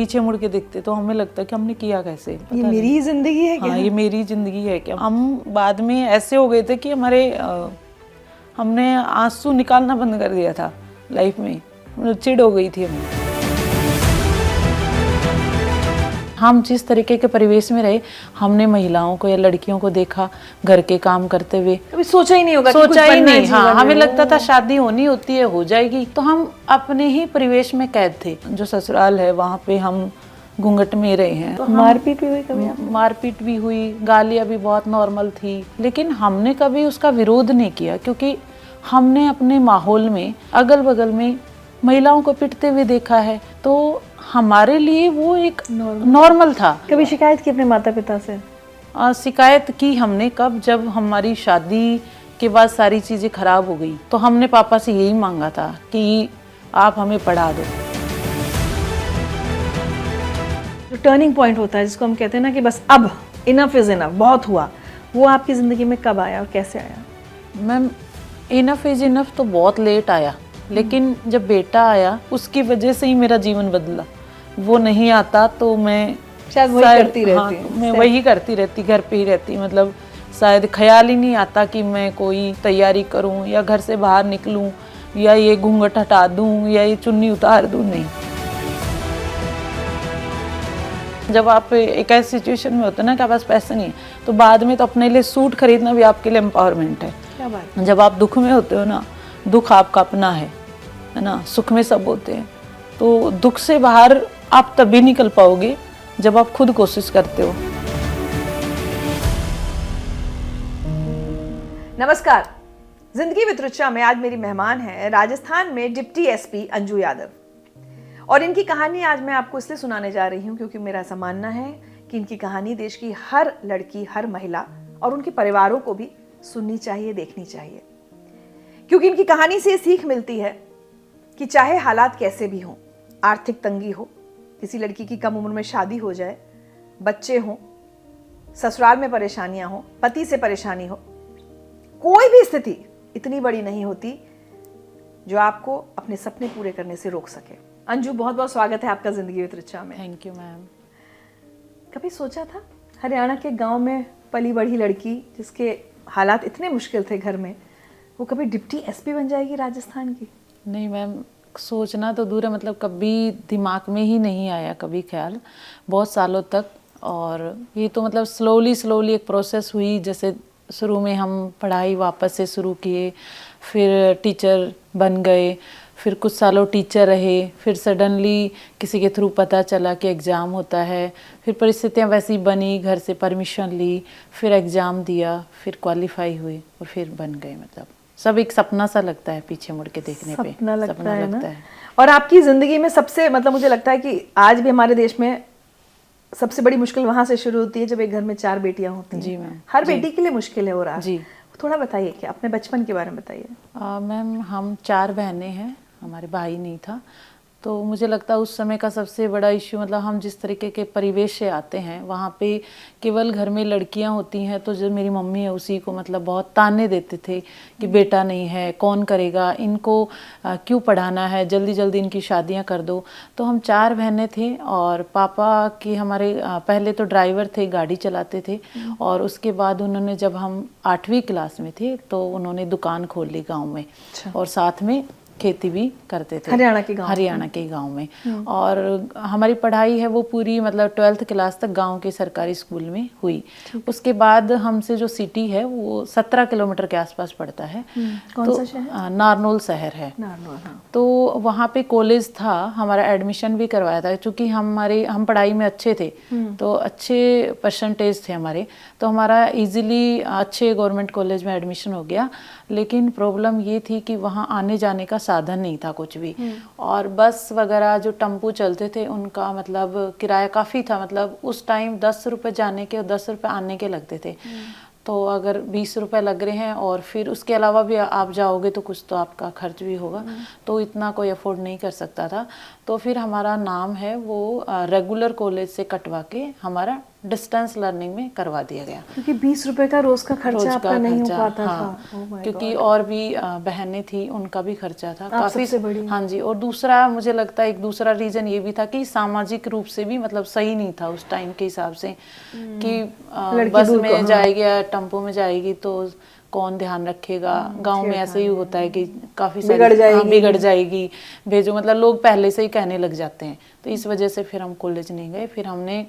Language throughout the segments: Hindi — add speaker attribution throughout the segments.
Speaker 1: पीछे मुड़ के देखते तो हमें लगता है कि हमने किया कैसे,
Speaker 2: ये मेरी ही जिंदगी है क्या?
Speaker 1: हाँ ये मेरी जिंदगी है क्या। हम बाद में ऐसे हो गए थे कि हमने आंसू निकालना बंद कर दिया था लाइफ में, मतलब चिढ़ हो गई थी हमें। हम जिस तरीके के परिवेश में रहे, हमने महिलाओं को या लड़कियों को देखा घर के काम करते हुए,
Speaker 2: कभी सोचा ही नहीं होगा,
Speaker 1: सोचा ही नहीं। हाँ, हमें लगता था शादी होनी होती है, हो जाएगी, तो हम अपने ही परिवेश में कैद थे। जो ससुराल है वहाँ पे हम घूंघट में रहे हैं। तो
Speaker 2: मारपीट भी हुई कभी?
Speaker 1: मारपीट भी हुई, गालियाँ भी बहुत नॉर्मल थी, लेकिन हमने कभी उसका विरोध नहीं किया, क्योंकि हमने अपने माहौल में अगल बगल में महिलाओं को पिटते हुए देखा है, तो हमारे लिए वो एक नॉर्मल था।
Speaker 2: कभी शिकायत की अपने माता पिता से?
Speaker 1: शिकायत की हमने कब, जब हमारी शादी के बाद सारी चीज़ें खराब हो गई, तो हमने पापा से यही मांगा था कि आप हमें पढ़ा दो।
Speaker 2: जो टर्निंग पॉइंट होता है जिसको हम कहते हैं ना कि बस अब इनफ इज इनफ, बहुत हुआ, वो आपकी ज़िंदगी में कब आया और कैसे आया?
Speaker 1: मैम, इनफ इज इनफ तो बहुत लेट आया, लेकिन जब बेटा आया उसकी वजह से ही मेरा जीवन बदला। वो नहीं आता तो मैं
Speaker 2: शायद वही करती रहती।
Speaker 1: हाँ, मैं वही करती रहती, घर पे ही रहती, मतलब शायद ख्याल ही नहीं आता कि मैं कोई तैयारी करूं या घर से बाहर निकलूं या ये घूंघट हटा दूं या ये चुन्नी उतार दूं, नहीं। जब आप एक ऐसी सिचुएशन में होते हैं ना कि आपके पास पैसे नहीं है, तो बाद में तो अपने लिए सूट खरीदना भी आपके लिए एम्पावरमेंट है।
Speaker 2: क्या बात है?
Speaker 1: जब आप दुख में होते हो ना, दुख आपका अपना है ना, सुख में सब होते हैं, तो दुख से बाहर आप तभी निकल पाओगे जब आप खुद कोशिश करते हो।
Speaker 2: नमस्कार, जिंदगी विद रुचा में आज मेरी मेहमान है राजस्थान में डिप्टी एसपी अंजू यादव, और इनकी कहानी आज मैं आपको इसलिए सुनाने जा रही हूँ क्योंकि मेरा ऐसा मानना है कि इनकी कहानी देश की हर लड़की, हर महिला और उनके परिवारों को भी सुननी चाहिए, देखनी चाहिए, क्योंकि इनकी कहानी से सीख मिलती है कि चाहे हालात कैसे भी हों, आर्थिक तंगी हो, किसी लड़की की कम उम्र में शादी हो जाए, बच्चे हों, ससुराल में परेशानियां हों, पति से परेशानी हो, कोई भी स्थिति इतनी बड़ी नहीं होती जो आपको अपने सपने पूरे करने से रोक सके। अंजू, बहुत बहुत स्वागत है आपका जिंदगी विद रुचा में।
Speaker 1: Thank you ma'am.
Speaker 2: कभी सोचा था हरियाणा के गांव में पली बढ़ी लड़की जिसके हालात इतने मुश्किल थे घर में, वो कभी डिप्टी एसपी बन जाएगी राजस्थान की?
Speaker 1: नहीं मैम, सोचना तो दूर है, मतलब कभी दिमाग में ही नहीं आया कभी ख्याल, बहुत सालों तक। और ये तो मतलब स्लोली एक प्रोसेस हुई। जैसे शुरू में हम पढ़ाई वापस से शुरू किए, फिर टीचर बन गए, फिर कुछ सालों टीचर रहे, फिर सडनली किसी के थ्रू पता चला कि एग्ज़ाम होता है, फिर परिस्थितियाँ वैसी बनी, घर से परमिशन ली, फिर एग्ज़ाम दिया, फिर क्वालिफाई हुए और फिर बन गए। मतलब सब एक सपना सा लगता है पीछे मुड़ के देखने पे,
Speaker 2: सपना लगता है ना?
Speaker 1: है।
Speaker 2: और आपकी ज़िंदगी में सबसे, मतलब मुझे लगता है कि आज भी हमारे देश में सबसे बड़ी मुश्किल वहाँ से शुरू होती है जब एक घर में 4 बेटियाँ होती हैं।
Speaker 1: जी मैम।
Speaker 2: हर बेटी के लिए मुश्किल है। और आज
Speaker 1: जी,
Speaker 2: थोड़ा बताइए कि अपने बचपन के बारे में बताइए।
Speaker 1: मैम, हम 4 बहनें हैं, हमारे भाई नहीं था, तो मुझे लगता है उस समय का सबसे बड़ा इश्यू, मतलब हम जिस तरीके के परिवेश से आते हैं वहाँ पे केवल घर में लड़कियाँ होती हैं, तो जो मेरी मम्मी है उसी को मतलब बहुत ताने देते थे कि बेटा नहीं है, कौन करेगा इनको, क्यों पढ़ाना है, जल्दी जल्दी इनकी शादियाँ कर दो। तो हम 4 बहनें थे, और पापा की हमारे पहले तो ड्राइवर थे, गाड़ी चलाते थे, और उसके बाद उन्होंने, जब हम 8वीं क्लास में थे तो उन्होंने दुकान खोल ली गाँव में। और साथ में खेती भी करते थे हरियाणा के गांव में। और हमारी पढ़ाई है वो पूरी, मतलब 12th क्लास तक गांव के सरकारी स्कूल में हुई। उसके बाद हमसे जो सिटी है वो 17 किलोमीटर के आसपास पड़ता है।
Speaker 2: कौन सा शहर?
Speaker 1: नारनौल शहर है।
Speaker 2: नारनौल, हाँ।
Speaker 1: तो वहाँ पे कॉलेज था, हमारा एडमिशन भी करवाया था, क्योंकि हम पढ़ाई में अच्छे थे, तो अच्छे परसेंटेज थे हमारे, तो हमारा इजीली अच्छे गवर्नमेंट कॉलेज में एडमिशन हो गया। लेकिन प्रॉब्लम ये थी कि वहाँ आने जाने का साधन नहीं था कुछ भी, और बस वगैरह जो टेम्पो चलते थे उनका मतलब किराया काफ़ी था, मतलब उस टाइम 10 रुपये जाने के और 10 रुपये आने के लगते थे। तो अगर 20 रुपए लग रहे हैं और फिर उसके अलावा भी आप जाओगे तो कुछ तो आपका खर्च भी होगा, तो इतना कोई अफोर्ड नहीं कर सकता था। तो फिर हमारा नाम है वो रेगुलर कॉलेज से कटवा के हमारा डिस्टेंस लर्निंग में करवा दिया गया।
Speaker 2: क्योंकि 20 रुपए का रोज का खर्चा आपका नहीं हो पाता
Speaker 1: हाँ,
Speaker 2: था। Oh my
Speaker 1: क्योंकि
Speaker 2: God।
Speaker 1: और भी बहनें थी, उनका भी खर्चा था
Speaker 2: आप सबसे बड़ी।
Speaker 1: हाँ जी। और दूसरा मुझे लगता है एक दूसरा रीजन ये भी था कि सामाजिक रूप से भी मतलब सही नहीं था उस टाइम के हिसाब से कि बस में जाएगी या टेम्पो में जाएगी तो कौन ध्यान रखेगा। गांव में ऐसे ही होता है कि काफी सारी बिगड़ जाएगी, भेजो, मतलब लोग पहले से ही कहने लग जाते हैं। तो इस वजह से फिर हम कॉलेज नहीं गए। फिर हमने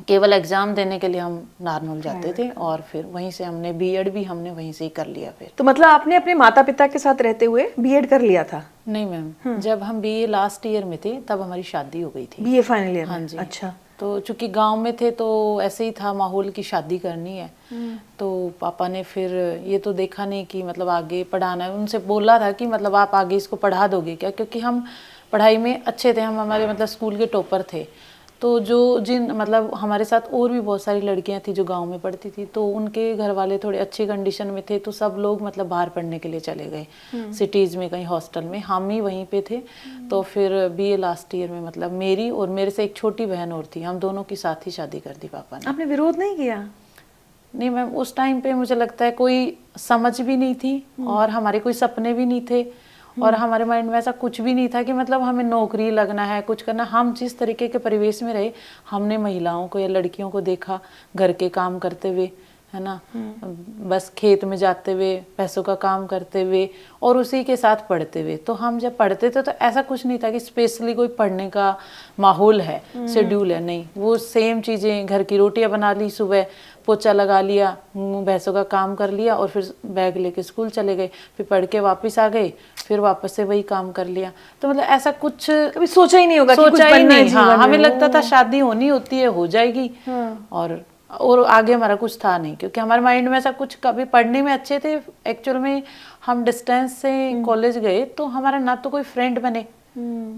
Speaker 1: केवल एग्जाम देने के लिए हम नारनौल जाते थे और फिर वहीं से हमने बीएड भी हमने वहीं से ही कर लिया। फिर
Speaker 2: तो मतलब आपने अपने माता पिता के साथ रहते हुए बीएड कर लिया था?
Speaker 1: नहीं मैम, जब हम बीए लास्ट ईयर में थे तब हमारी शादी हो गई थी।
Speaker 2: BA final year?
Speaker 1: हाँ जी।
Speaker 2: अच्छा।
Speaker 1: तो चूंकि गांव में थे तो ऐसे ही था माहौल की शादी करनी है। तो पापा ने फिर ये तो देखा नहीं कि मतलब आगे पढ़ाना है। उनसे बोला था कि मतलब आप आगे इसको पढ़ा दोगे क्या, क्योंकि हम पढ़ाई में अच्छे थे, हम हमारे मतलब स्कूल के टॉपर थे। तो जिन मतलब हमारे साथ और भी बहुत सारी लड़कियां थी जो गांव में पढ़ती थी, तो उनके घर वाले थोड़े अच्छी कंडीशन में थे, तो सब लोग मतलब बाहर पढ़ने के लिए चले गए सिटीज में कहीं हॉस्टल में। हम ही वहीं पे थे। तो फिर बीए लास्ट ईयर में मतलब मेरी और मेरे से एक छोटी बहन और थी, हम दोनों की साथ ही शादी कर दी पापा ने।
Speaker 2: आपने विरोध नहीं किया?
Speaker 1: नहीं मैम, उस टाइम पे मुझे लगता है कोई समझ भी नहीं थी और हमारे कोई सपने भी नहीं थे और हमारे माइंड में ऐसा कुछ भी नहीं था कि मतलब हमें नौकरी लगना है, कुछ करना। हम जिस तरीके के परिवेश में रहे, हमने महिलाओं को या लड़कियों को देखा घर के काम करते हुए, है ना, बस खेत में जाते हुए, पैसों का काम करते हुए और उसी के साथ पढ़ते हुए। तो हम जब पढ़ते थे तो ऐसा कुछ नहीं था कि स्पेशली कोई पढ़ने का माहौल है, शेड्यूल है, नहीं। वो सेम चीज़ें, घर की रोटियां बना ली, सुबह पोछा लगा लिया, भैंसों का काम कर लिया और फिर बैग लेके स्कूल चले गए, फिर पढ़ के वापस आ गए, फिर वापस से वही काम कर लिया। तो मतलब ऐसा कुछ
Speaker 2: कभी सोचा ही नहीं होगा,
Speaker 1: सोचा ही नहीं। हाँ, हमें लगता था शादी होनी होती है, हो जाएगी। और आगे हमारा कुछ था नहीं, क्योंकि हमारे माइंड में ऐसा कुछ, कभी पढ़ने में अच्छे थे। एक्चुअल में हम डिस्टेंस से कॉलेज गए तो हमारा ना तो कोई फ्रेंड बने,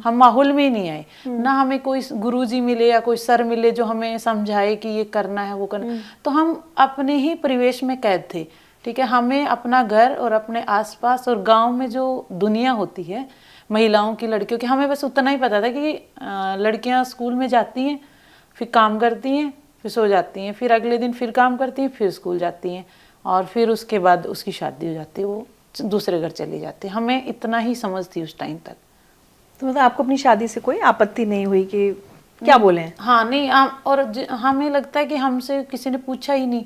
Speaker 1: हम माहौल में ही नहीं आए, ना हमें कोई गुरुजी मिले या कोई सर मिले जो हमें समझाए कि ये करना है वो करना। तो हम अपने ही परिवेश में कैद थे। ठीक है, हमें अपना घर और अपने आसपास और गांव में जो दुनिया होती है महिलाओं की, लड़कियों की, हमें बस उतना ही पता था कि लड़कियां स्कूल में जाती हैं, फिर काम करती हैं, फिर सो जाती हैं, फिर अगले दिन फिर काम करती हैं, फिर स्कूल जाती हैं और फिर उसके बाद उसकी शादी हो जाती है, वो दूसरे घर चली जाती है। हमें इतना ही समझ थी उस टाइम तक।
Speaker 2: तो मतलब आपको अपनी शादी से कोई आपत्ति नहीं हुई कि क्या बोले?
Speaker 1: हाँ नहीं, और हमें लगता है कि हमसे किसी ने पूछा ही नहीं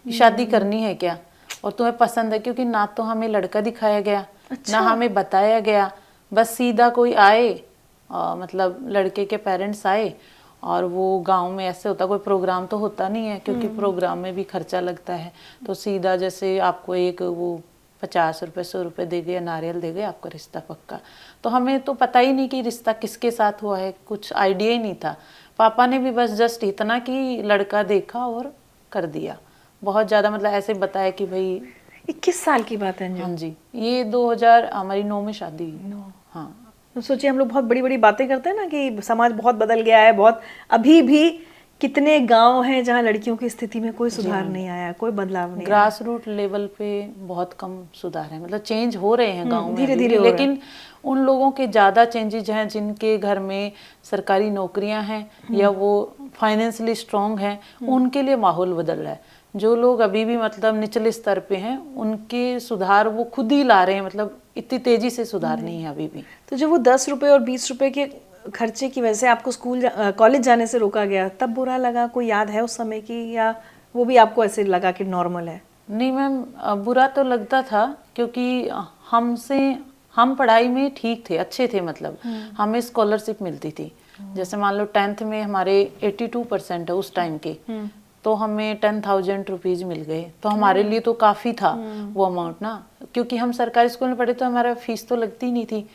Speaker 1: कि शादी करनी है क्या और तुम्हें पसंद है, क्योंकि ना तो हमें लड़का दिखाया गया, ना हमें बताया गया। बस सीधा कोई आए, मतलब लड़के के पेरेंट्स आए और वो गांव में ऐसे होता, कोई प्रोग्राम तो होता नहीं है क्योंकि प्रोग्राम में भी खर्चा लगता है। तो सीधा जैसे आपको एक वो 50 रुपये 100 रुपये दे गए, नारियल दे गए, आपका रिश्ता पक्का। तो हमें तो पता ही नहीं कि रिश्ता किसके साथ हुआ है, कुछ आइडिया ही नहीं था। पापा ने भी बस जस्ट इतना कि लड़का देखा और कर दिया। बहुत ज़्यादा मतलब ऐसे बताया कि भाई
Speaker 2: 21 साल की बात है?
Speaker 1: हाँ जी, ये 2000 हमारी 9 में शादी हुई। हाँ,
Speaker 2: तो सोचिए हम लोग बहुत बड़ी बड़ी बातें करते हैं ना कि समाज बहुत बदल गया है, बहुत, अभी भी कितने गांव हैं जहां लड़कियों की स्थिति में कोई सुधार नहीं आया, कोई बदलाव नहीं।
Speaker 1: ग्रास रूट लेवल पे बहुत कम सुधार है, मतलब चेंज हो रहे हैं गांव में
Speaker 2: धीरे धीरे,
Speaker 1: लेकिन उन लोगों के ज़्यादा चेंजेज हैं जिनके घर में सरकारी नौकरियां हैं या वो फाइनेंशियली स्ट्रांग हैं, उनके लिए माहौल बदल रहा है। जो लोग अभी भी मतलब निचले स्तर पे हैं, उनके सुधार वो खुद ही ला रहे हैं, मतलब इतनी तेजी से सुधार नहीं है अभी भी।
Speaker 2: तो जब वो 10 रुपए और 20 रुपए के खर्चे की वजह से आपको कॉलेज जाने से रोका गया, तब बुरा लगा? कोई याद है उस समय की, या वो भी आपको ऐसे लगा कि नॉर्मल है?
Speaker 1: नहीं मैम, बुरा तो लगता था क्योंकि हम पढ़ाई में ठीक थे, अच्छे थे, मतलब हमें स्कॉलरशिप मिलती थी। जैसे मान लो 10th में हमारे 82% है उस टाइम के, तो हमें 10,000 रुपीज़ मिल गए। तो हमारे लिए तो काफ़ी था वो अमाउंट ना, क्योंकि हम सरकारी स्कूल में पढ़े तो हमारा फीस तो लगती नहीं थी।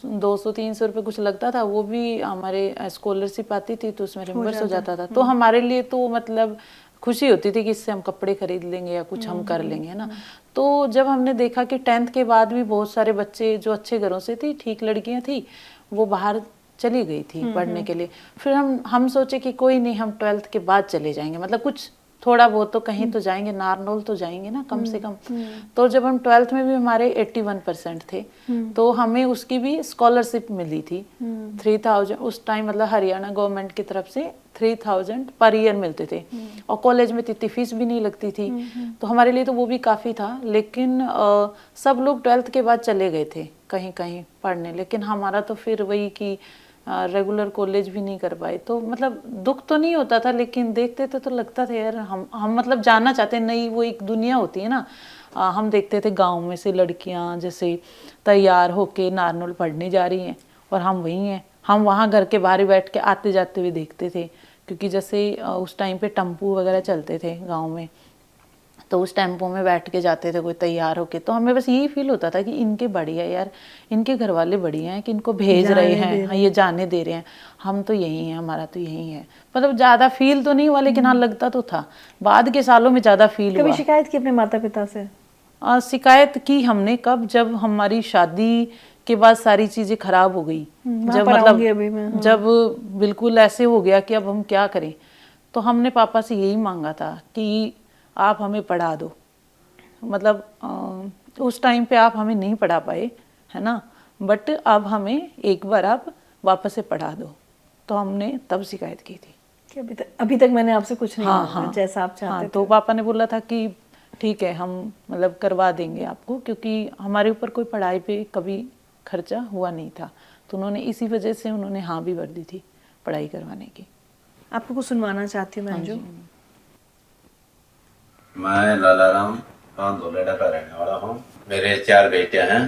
Speaker 1: 200-300 रुपये कुछ लगता था, वो भी हमारे स्कॉलरशिप आती थी तो उसमें रिम्बर्स हो जाता था। तो हमारे लिए तो मतलब खुशी होती थी कि इससे हम कपड़े खरीद लेंगे या कुछ हम कर लेंगे, है ना। तो जब हमने देखा कि 10th के बाद भी बहुत सारे बच्चे जो अच्छे घरों से थी, ठीक लड़कियां थी, वो बाहर चली गई थी पढ़ने के लिए, फिर हम सोचे कि कोई नहीं, हम 12th के बाद चले जाएंगे, मतलब कुछ थोड़ा बहुत तो कहीं तो जाएंगे, नारनौल तो जाएंगे ना कम से कम। तो जब हम 12th में भी हमारे 81% थे, तो हमें उसकी भी स्कॉलरशिप मिली थी 3000 उस टाइम, मतलब हरियाणा गवर्नमेंट की तरफ से 3,000 पर ईयर मिलते थे और कॉलेज में इतनी फीस भी नहीं लगती थी, तो हमारे लिए तो वो भी काफ़ी था। लेकिन सब लोग 12th के बाद चले गए थे कहीं कहीं पढ़ने, लेकिन हमारा तो फिर वही कि रेगुलर कॉलेज भी नहीं कर पाए। तो मतलब दुख तो नहीं होता था, लेकिन देखते थे तो लगता था यार हम मतलब जानना चाहते हैं, नई वो एक दुनिया होती है ना। हम देखते थे गांव में से लड़कियां जैसे तैयार होके नारनौल पढ़ने जा रही हैं और हम वहीं हैं, हम वहाँ घर के बाहर ही बैठ के आते जाते हुए देखते थे, क्योंकि जैसे उस टाइम पे टेम्पू वगैरह चलते थे गांव में, तो उस टेम्पो में बैठ के जाते थे कोई तैयार होके। तो हमें बस यही फील होता था कि इनके बढ़िया यार, इनके घर वाले बढ़िया हैं कि इनको भेज रहे हैं, हाँ ये जाने दे रहे हैं, हम तो यही हैं, हमारा तो यही है। मतलब ज़्यादा फील तो नहीं हुआ, लेकिन हाँ लगता तो था। बाद के सालों में ज़्यादा फील हुआ।
Speaker 2: कभी शिकायत की अपने माता पिता से?
Speaker 1: शिकायत की हमने कब, जब हमारी शादी के बाद सारी चीज़ें खराब हो गई, जब मतलब जब बिल्कुल ऐसे हो गया कि अब हम क्या करें, तो हमने पापा से यही मांगा था कि आप हमें पढ़ा दो। मतलब उस टाइम पे आप हमें नहीं पढ़ा पाए, है ना, बट अब हमें एक बार आप वापस से पढ़ा दो। तो हमने तब शिकायत की थी
Speaker 2: कि अभी तक मैंने आपसे कुछ नहीं मांगा, जैसा आप चाहते थे।
Speaker 1: तो पापा ने बोला था कि ठीक है, हम मतलब करवा देंगे आपको, क्योंकि हमारे ऊपर कोई पढ़ाई पे कभी खर्चा हुआ नहीं था। तो उन्होंने इसी वजह से उन्होंने हाँ भी भर दी थी पढ़ाई करवाने की।
Speaker 2: आपको कुछ सुनवाना चाहती हूँ मैं अंजू।
Speaker 3: मैं लालाराम धोलेडा का रहने वाला हूँ। मेरे 4 बेटियां हैं।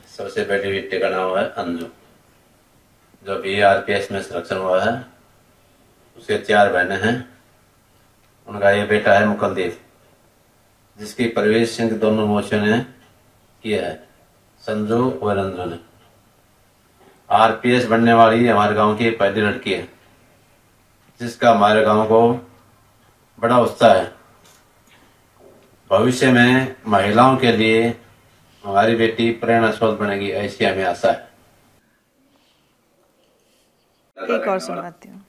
Speaker 3: सबसे बड़ी बेटी का नाम है अंजू, जो भी RPS में सिलेक्शन हुआ है। उसके 4 बहनें हैं। उनका ये बेटा है मुकलदीप, जिसकी परवेश सिंह दोनों मोशों ने किया है, संजू और अंजू ने। RPS बनने वाली हमारे गांव की पहली लड़की है, जिसका हमारे गांव को बड़ा उत्साह है। भविष्य में महिलाओं के लिए हमारी बेटी प्रेरणा स्रोत बनेगी, ऐसी हमें आशा है।
Speaker 2: एक और सुनाती हूँ।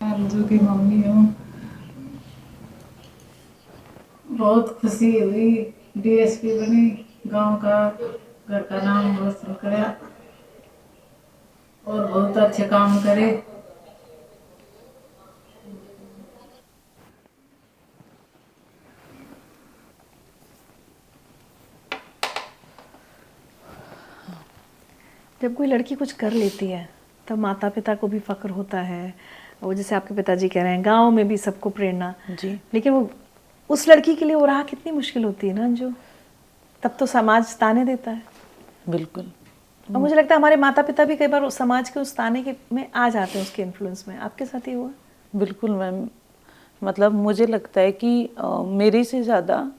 Speaker 4: अंजू की मम्मी हूँ। बहुत खुशी हुई, DSP बनी, गांव का घर का नाम रोशन करा और बहुत अच्छे काम करे।
Speaker 2: जब कोई लड़की कुछ कर लेती है तब माता पिता को भी फक्र होता है, और जैसे आपके पिताजी कह रहे हैं गांव में भी सबको प्रेरणा
Speaker 1: जी।
Speaker 2: लेकिन वो उस लड़की के लिए वो राह कितनी मुश्किल होती है ना अंजू। तब तो समाज ताने देता है।
Speaker 1: बिल्कुल।
Speaker 2: और मुझे लगता है हमारे माता पिता भी कई बार उस समाज के उस ताने के में आ जाते हैं, उसके इन्फ्लुएंस में। आपके साथ ही हुआ?
Speaker 1: बिल्कुल मैम, मतलब मुझे लगता है कि मेरे से ज़्यादा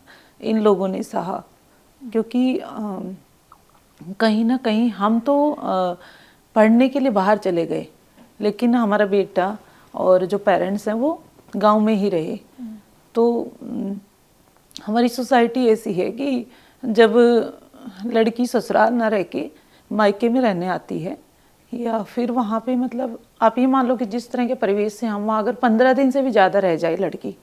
Speaker 1: इन लोगों ने सहा, क्योंकि कहीं ना कहीं हम तो पढ़ने के लिए बाहर चले गए, लेकिन हमारा बेटा और जो पेरेंट्स हैं वो गांव में ही रहे। तो हमारी सोसाइटी ऐसी है कि जब लड़की ससुराल ना रह के मायके में रहने आती है, या फिर वहाँ पे मतलब आप ये मान लो कि जिस तरह के परिवेश से हम वहाँ अगर 15 दिन से भी ज़्यादा रह जाए लड़की,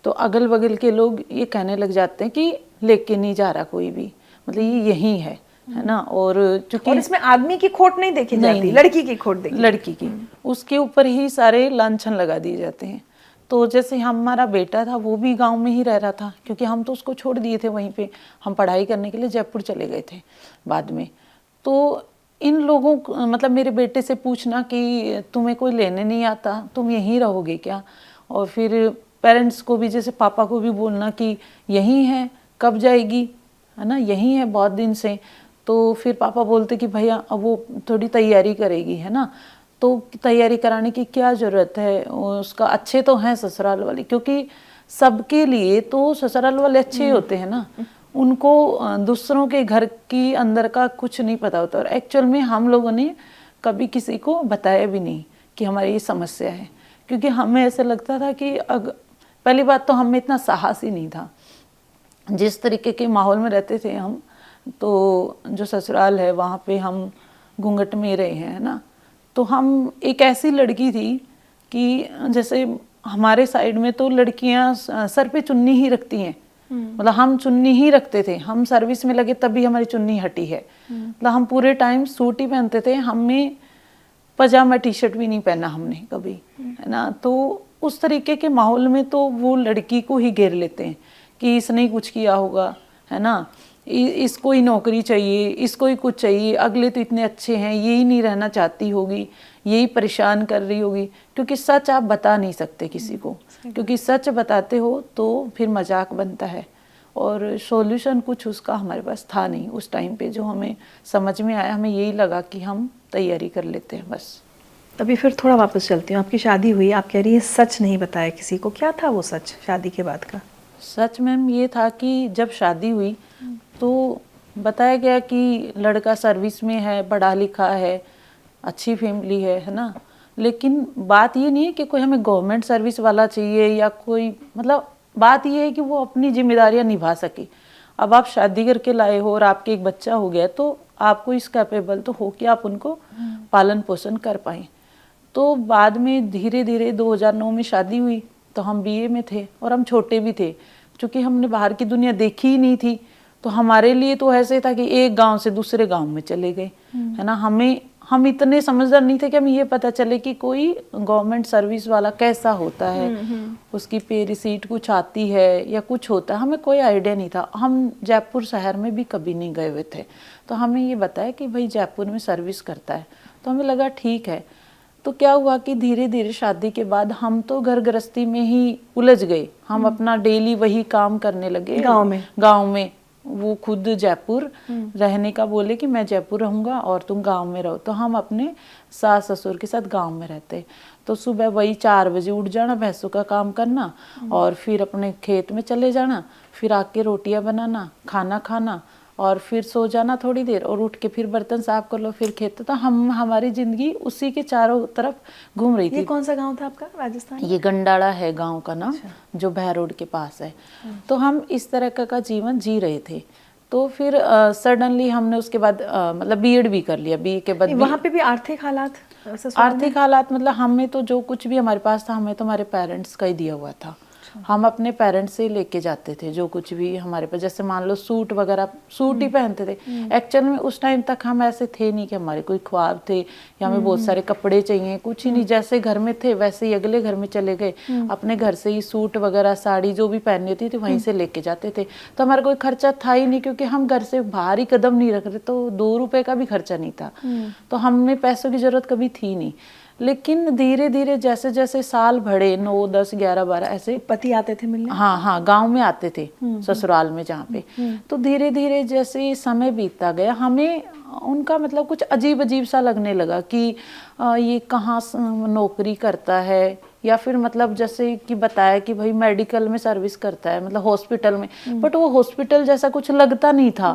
Speaker 1: तो अगल बगल के लोग ये कहने लग जाते हैं कि लेके नहीं जा रहा कोई भी, मतलब ये यही है ना। और चूंकि
Speaker 2: और इसमें आदमी की खोट नहीं देखी जाती, लड़की की खोट देखी,
Speaker 1: लड़की की, उसके ऊपर ही सारे लांछन लगा दिए जाते हैं। तो जैसे हमारा बेटा था वो भी गांव में ही रह रहा था, क्योंकि हम तो उसको छोड़ दिए थे वहीं पे, हम पढ़ाई करने के लिए जयपुर चले गए थे बाद में। तो इन लोगों को मतलब मेरे बेटे से पूछना कि तुम्हें कोई लेने नहीं आता, तुम यहीं रहोगे क्या, और फिर पेरेंट्स को भी जैसे पापा को भी बोलना कि यहीं है, कब जाएगी, है ना, यहीं है बहुत दिन से। तो फिर पापा बोलते कि भैया अब वो थोड़ी तैयारी करेगी, है ना, तो तैयारी कराने की क्या ज़रूरत है, उसका अच्छे तो हैं ससुराल वाले, क्योंकि सबके लिए तो ससुराल वाले अच्छे होते हैं ना, उनको दूसरों के घर की अंदर का कुछ नहीं पता होता। और एक्चुअल में हम लोगों ने कभी किसी को बताया भी नहीं कि हमारी ये समस्या है, क्योंकि हमें ऐसा लगता था कि पहली बात तो हमें इतना साहस ही नहीं था। जिस तरीके के माहौल में रहते थे हम, तो जो ससुराल है वहाँ पे हम घूंघट में रहे हैं, है ना, तो हम एक ऐसी लड़की थी कि जैसे हमारे साइड में तो लड़कियां सर पे चुन्नी ही रखती हैं, मतलब हम चुन्नी ही रखते थे। हम सर्विस में लगे तब भी हमारी चुन्नी हटी है, मतलब हम पूरे टाइम सूट ही पहनते थे। हमें पजामा टी शर्ट भी नहीं पहना हमने कभी, है ना। तो उस तरीके के माहौल में तो वो लड़की को ही घेर लेते हैं कि इसने ही कुछ किया होगा, है ना, इसको ही नौकरी चाहिए, इसको ही कुछ चाहिए, अगले तो इतने अच्छे हैं, यही नहीं रहना चाहती होगी, यही परेशान कर रही होगी। क्योंकि सच आप बता नहीं सकते किसी को, क्योंकि सच बताते हो तो फिर मजाक बनता है, और सॉल्यूशन कुछ उसका हमारे पास था नहीं उस टाइम पे। जो हमें समझ में आया, हमें यही लगा कि हम तैयारी कर लेते हैं बस।
Speaker 2: अभी फिर थोड़ा वापस चलती हूँ, आपकी शादी हुई, आप कह रही है सच नहीं बताया किसी को, क्या था वो सच शादी के बाद का?
Speaker 1: सच मैम ये था कि जब शादी हुई तो बताया गया कि लड़का सर्विस में है, पढ़ा लिखा है, अच्छी फैमिली है ना। लेकिन बात ये नहीं है कि कोई हमें गवर्नमेंट सर्विस वाला चाहिए या कोई, मतलब बात ये है कि वो अपनी जिम्मेदारियां निभा सके। अब आप शादी करके लाए हो और आपके एक बच्चा हो गया तो आपको इस कैपेबल तो हो कि आप उनको पालन पोषण कर पाए। तो बाद में धीरे धीरे 2009 में शादी हुई, तो हम बीए में थे और हम छोटे भी थे, क्योंकि हमने बाहर की दुनिया देखी ही नहीं थी। तो हमारे लिए तो ऐसे था कि एक गांव से दूसरे गांव में चले गए, है ना। हम इतने समझदार नहीं थे कि हमें ये पता चले कि कोई गवर्नमेंट सर्विस वाला कैसा होता है, उसकी पे रिसीट कुछ आती है या कुछ होता है, हमें कोई आइडिया नहीं था। हम जयपुर शहर में भी कभी नहीं गए हुए थे, तो हमें ये बताया कि भाई जयपुर में सर्विस करता है, तो हमें लगा ठीक है। तो क्या हुआ कि धीरे धीरे शादी के बाद हम तो घर गृहस्थी में ही उलझ गए। हम अपना डेली वही काम करने लगे गांव में। वो खुद जयपुर रहने का बोले कि मैं जयपुर रहूंगा और तुम गांव में रहो। तो हम अपने सास ससुर के साथ गांव में रहते। तो सुबह वही 4 बजे उठ जाना, भैंसों का काम करना और फिर अपने खेत में चले जाना, फिर आके रोटियां बनाना, खाना खाना और फिर सो जाना थोड़ी देर, और उठ के फिर बर्तन साफ कर लो, फिर खेत। तो हमारी जिंदगी उसी के चारों तरफ घूम रही थी।
Speaker 2: ये कौन सा गांव था आपका राजस्थान?
Speaker 1: ये गंडाड़ा है गांव का नाम, जो भै रोड के पास है। तो हम इस तरह का जीवन जी रहे थे। तो फिर सडनली हमने उसके बाद मतलब बीएड भी कर लिया। बीए के बाद
Speaker 2: वहाँ पे भी आर्थिक हालात
Speaker 1: मतलब हमें तो जो कुछ भी हमारे पास था, हमें तो हमारे पेरेंट्स का ही दिया हुआ था। हम अपने पेरेंट्स से लेके जाते थे जो कुछ भी हमारे पास, जैसे मान लो सूट वगैरह, सूट ही पहनते थे। एक्चुअल में उस टाइम तक हम ऐसे थे नहीं कि हमारे कोई ख्वाब थे या हमें बहुत सारे कपड़े चाहिए, कुछ ही नहीं। जैसे घर में थे वैसे ही अगले घर में चले गए, अपने घर से ही सूट वगैरह साड़ी जो भी पहननी होती थी वहीं से लेके जाते थे। तो हमारा कोई खर्चा था ही नहीं, क्योंकि हम घर से बाहर ही कदम नहीं रख रहे, तो 2 रुपए का भी खर्चा नहीं था। तो हमें पैसों की जरूरत कभी थी नहीं। लेकिन धीरे धीरे जैसे जैसे साल बढ़े, 9, 10, 11, 12 ऐसे
Speaker 2: पति आते थे मिलने?
Speaker 1: हाँ, गांव में आते थे, ससुराल में जहाँ पे। तो धीरे धीरे जैसे समय बीतता गया, हमें उनका मतलब कुछ अजीब अजीब सा लगने लगा कि ये कहाँ नौकरी करता है, या फिर मतलब जैसे कि बताया कि भाई मेडिकल में सर्विस करता है, मतलब हॉस्पिटल में। बट वो हॉस्पिटल जैसा कुछ लगता नहीं था।